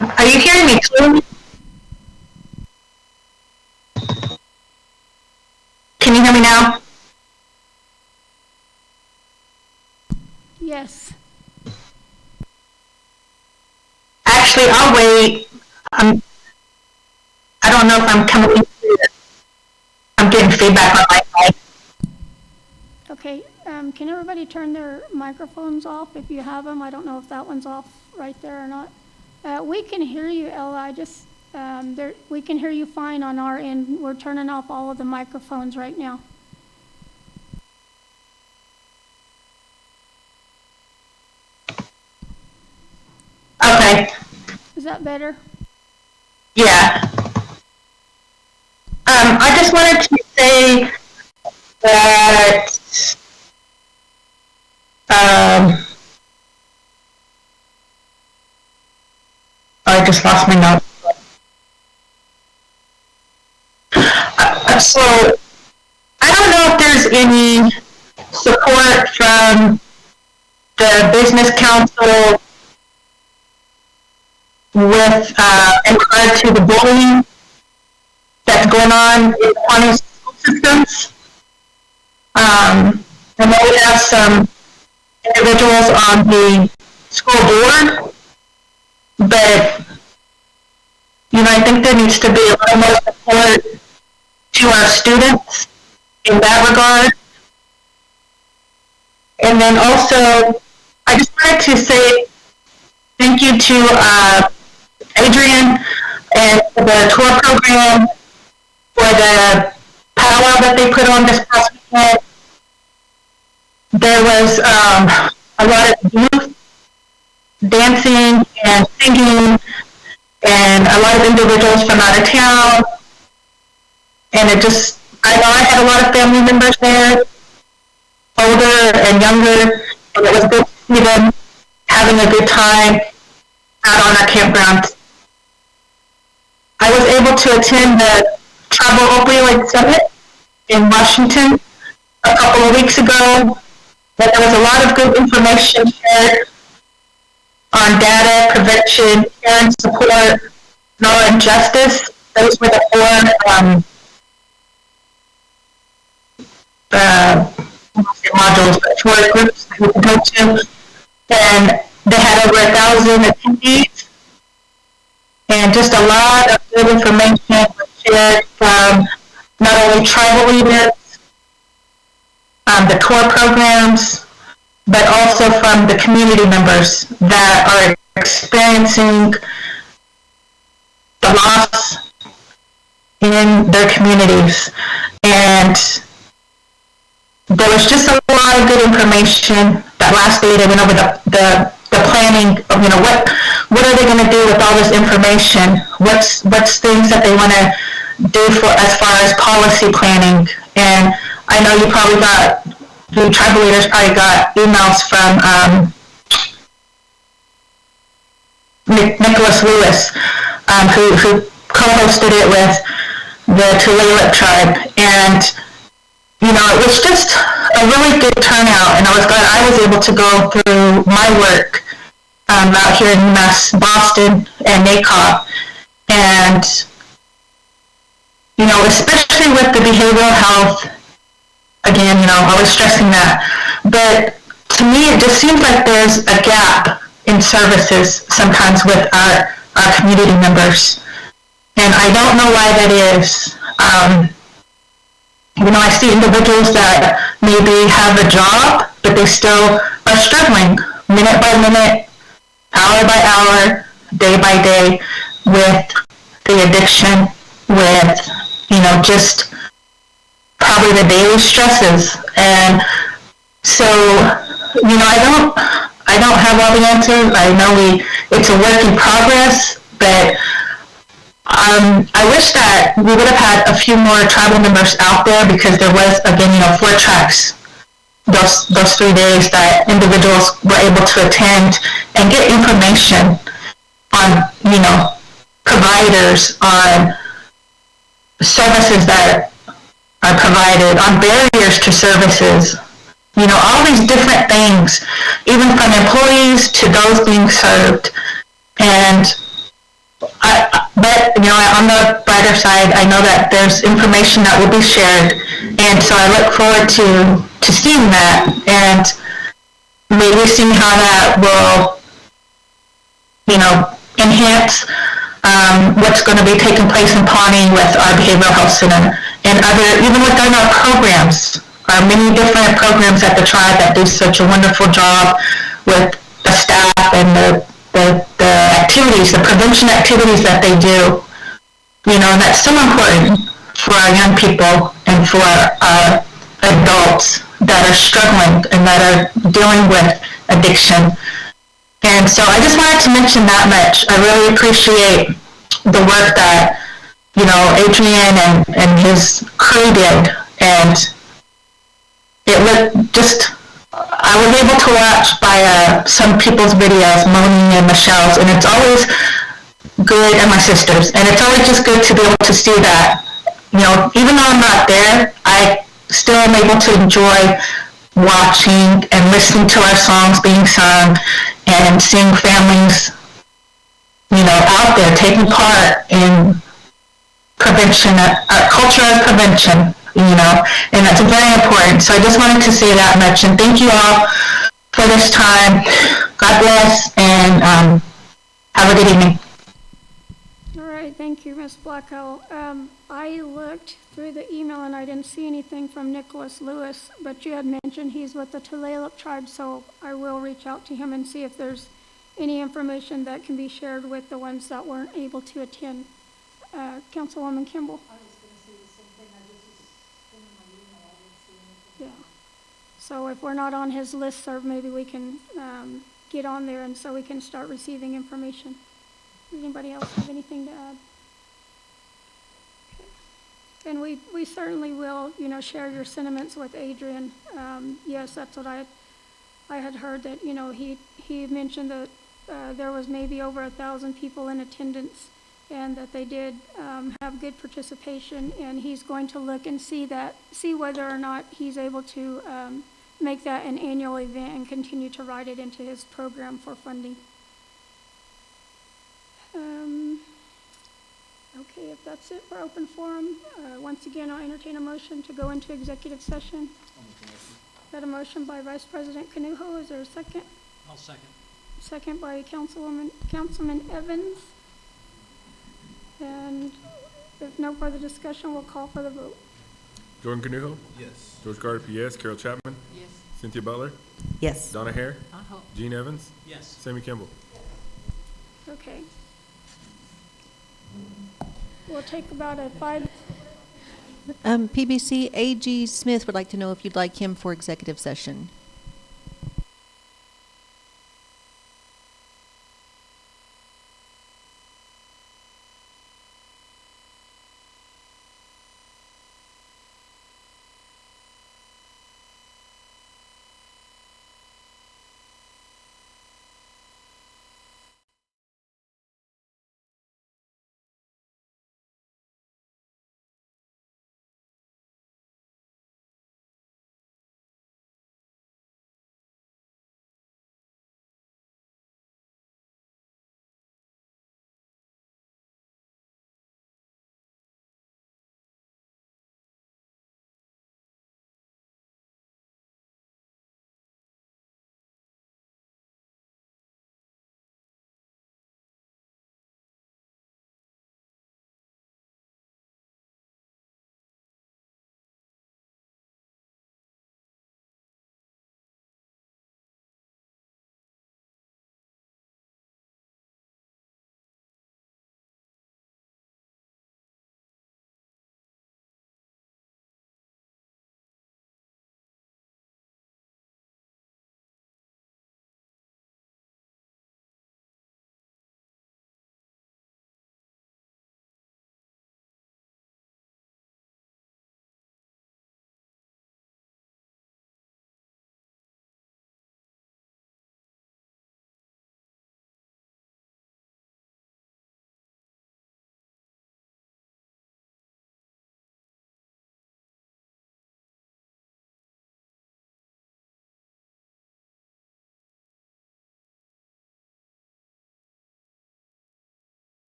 Are you hearing me clearly? Can you hear me now? Yes. Actually, I'll wait. I don't know if I'm coming in. I'm getting feedback on my side. Okay, can everybody turn their microphones off if you have them? I don't know if that one's off right there or not. We can hear you, Ella. I just, we can hear you fine on our end. We're turning off all of the microphones right now. Okay. Is that better? Yeah. I just wanted to say that I just lost my note. So I don't know if there's any support from the business council with in regard to the bullying that's going on in the Pawnee school systems. I know we have some individuals on the school board, but I think there needs to be a little more support to our students in that regard. And then also, I just wanted to say thank you to Adrian and the tour program for the powwow that they put on this past weekend. There was a lot of youth dancing and singing, and a lot of individuals from out of town. And I know I had a lot of family members there, older and younger, and it was good to see them having a good time out on our campground. I was able to attend the Tribal Opioid Summit in Washington a couple of weeks ago. But there was a lot of good information shared on data, prevention, care and support, law and justice. Those were the four modules, but four groups that we could go to. And they had over 1,000 attendees. And just a lot of good information was shared from not only tribal leaders, the tour programs, but also from the community members that are experiencing the loss in their communities. And there was just a lot of good information. That last day they went over the planning of, what are they going to do with all this information? What's things that they want to do for as far as policy planning? And I know you probably the tribal leaders probably got emails from Nicholas Lewis, who co-hosted it with the Tulalip tribe. And, it was just a really good turnout, and I was glad I was able to go through my work out here in UMass Boston and NACOP. And, especially with the behavioral health, again, always stressing that. But to me, it just seems like there's a gap in services sometimes with our community members. And I don't know why that is. I see individuals that maybe have a job, but they still are struggling minute by minute, hour by hour, day by day with the addiction, with, just probably the daily stresses. And so, I don't have all the answers. I know it's a work in progress, but I wish that we would have had a few more tribal members out there, because there was, again, 4 tracks those 3 days that individuals were able to attend and get information on, providers, on services that are provided, on barriers to services, all these different things, even from employees to those being served. And but on the brighter side, I know that there's information that will be shared, and so I look forward to seeing that and maybe seeing how that will, enhance what's going to be taking place in Pawnee with our behavioral health center and even within our programs, our many different programs at the tribe that do such a wonderful job with the staff and the activities, the prevention activities that they do, and that's so important for our young people and for our adults that are struggling and that are dealing with addiction. And so I just wanted to mention that much. I really appreciate the work that Adrian and his crew did. And it looked just, I was able to watch by some people's videos, Moni and Michelle's, and it's always good, and my sisters, and it's always just good to be able to see that, even though I'm not there, I still am able to enjoy watching and listening to our songs being sung and seeing families, out there taking part in prevention, culture of prevention, and that's very important. So I just wanted to say that much, and thank you all for this time. God bless, and have a good evening. All right, thank you, Ms. Blackwell. I looked through the email and I didn't see anything from Nicholas Lewis, but you had mentioned he's with the Tulalip tribe, so I will reach out to him and see if there's any information that can be shared with the ones that weren't able to attend. Councilwoman Kimball. I was going to say the same thing. I just was sending my email. I didn't see anything. Yeah. So if we're not on his listserv, maybe we can get on there and so we can start receiving information. Does anybody else have anything to add? Okay. And we certainly will, share your sentiments with Adrian. Yes, that's what I had heard, that, he mentioned that there was maybe over 1,000 people in attendance and that they did have good participation, and he's going to look and see whether or not he's able to make that an annual event and continue to write it into his program for funding. Okay, if that's it for open forum, once again, I'll entertain a motion to go into executive session. Got a motion by Vice President Canuho. Is there a second? I'll second. Second by Councilman Evans. And if no further discussion, we'll call for the vote. Jordan Canuho? Yes. George Carter, yes. Carol Chapman? Yes. Cynthia Butler? Yes. Donna Hare? I hope. Gene Evans? Yes. Sammy Kimball? Okay. We'll take about a 5. PBC AG Smith would like to know if you'd like him for executive session.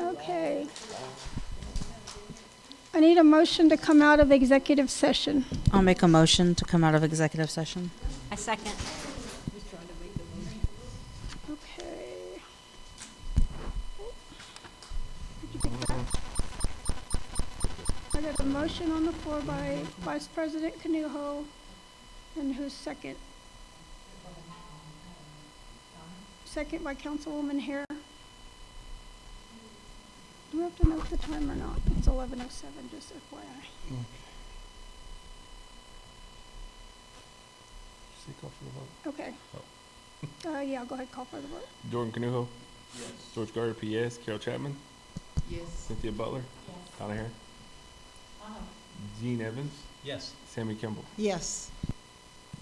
Okay. I need a motion to come out of executive session. I'll make a motion to come out of executive session. I second. Okay. Did you get that? I got a motion on the floor by Vice President Canuho, and who's second? Second by Councilwoman Hare. Do we have to note the time or not? It's 11:07, just FYI. Okay. Yeah, go ahead, call for the vote. Jordan Canuho. Yes. George Gardner, P.S. Carol Chapman. Yes. Cynthia Butler. Donna Hare. Gene Evans. Yes. Sammy Kimball. Yes.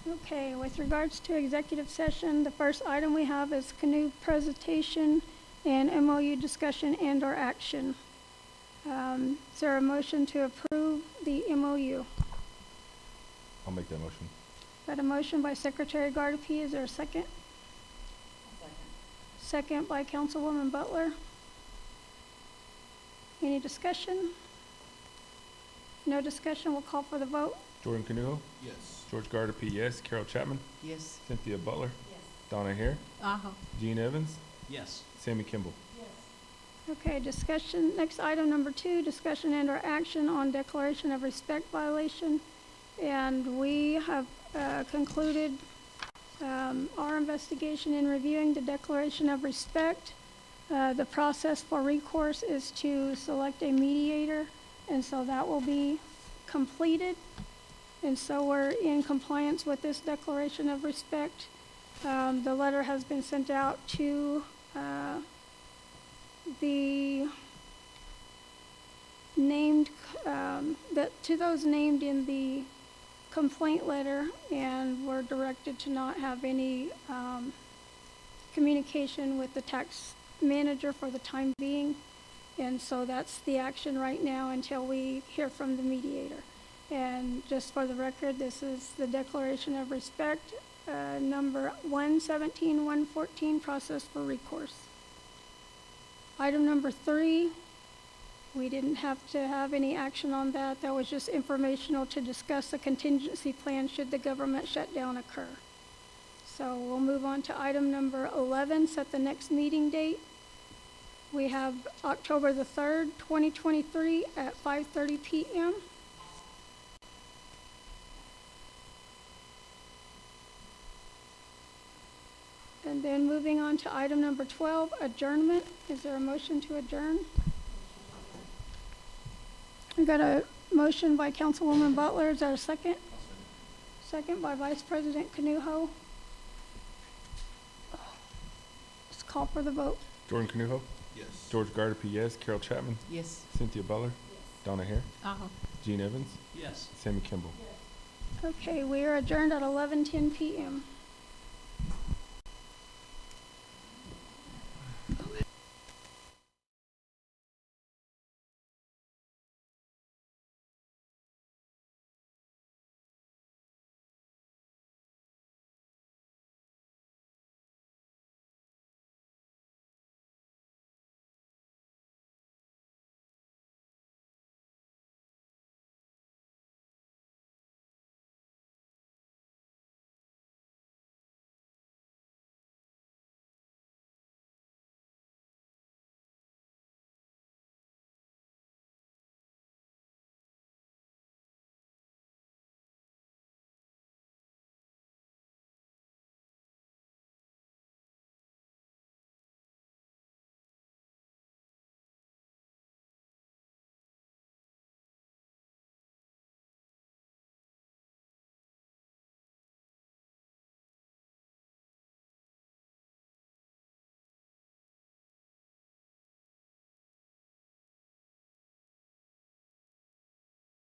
Okay, with regards to executive session, the first item we have is canoe presentation and MOU discussion and/or action. Is there a motion to approve the MOU? I'll make that motion. Got a motion by Secretary Gardapi. Is there a second? Second by Councilwoman Butler. Any discussion? No discussion, we'll call for the vote. Jordan Canuho. Yes. George Gardner, P.S. Carol Chapman. Yes. Cynthia Butler. Donna Hare. Gene Evans. Yes. Sammy Kimball. Okay, discussion, next item number 2, discussion and/or action on declaration of respect violation. And we have concluded our investigation in reviewing the declaration of respect. The process for recourse is to select a mediator, and so that will be completed. And so we're in compliance with this declaration of respect. The letter has been sent out to the named, to those named in the complaint letter, and we're directed to not have any communication with the tax manager for the time being. And so that's the action right now until we hear from the mediator. And just for the record, this is the declaration of respect, number 117-114, process for recourse. Item number 3, we didn't have to have any action on that. That was just informational to discuss a contingency plan should the government shutdown occur. So we'll move on to item number 11, set the next meeting date. We have October the 3rd, 2023 at 5:30 p.m. And then moving on to item number 12, adjournment. Is there a motion to adjourn? I got a motion by Councilwoman Butler. Is there a second? Second by Vice President Canuho. Let's call for the vote. Jordan Canuho. Yes. George Gardner, P.S. Carol Chapman. Yes. Cynthia Butler. Donna Hare. Gene Evans. Yes. Sammy Kimball. Okay, we are adjourned at 11:10 p.m.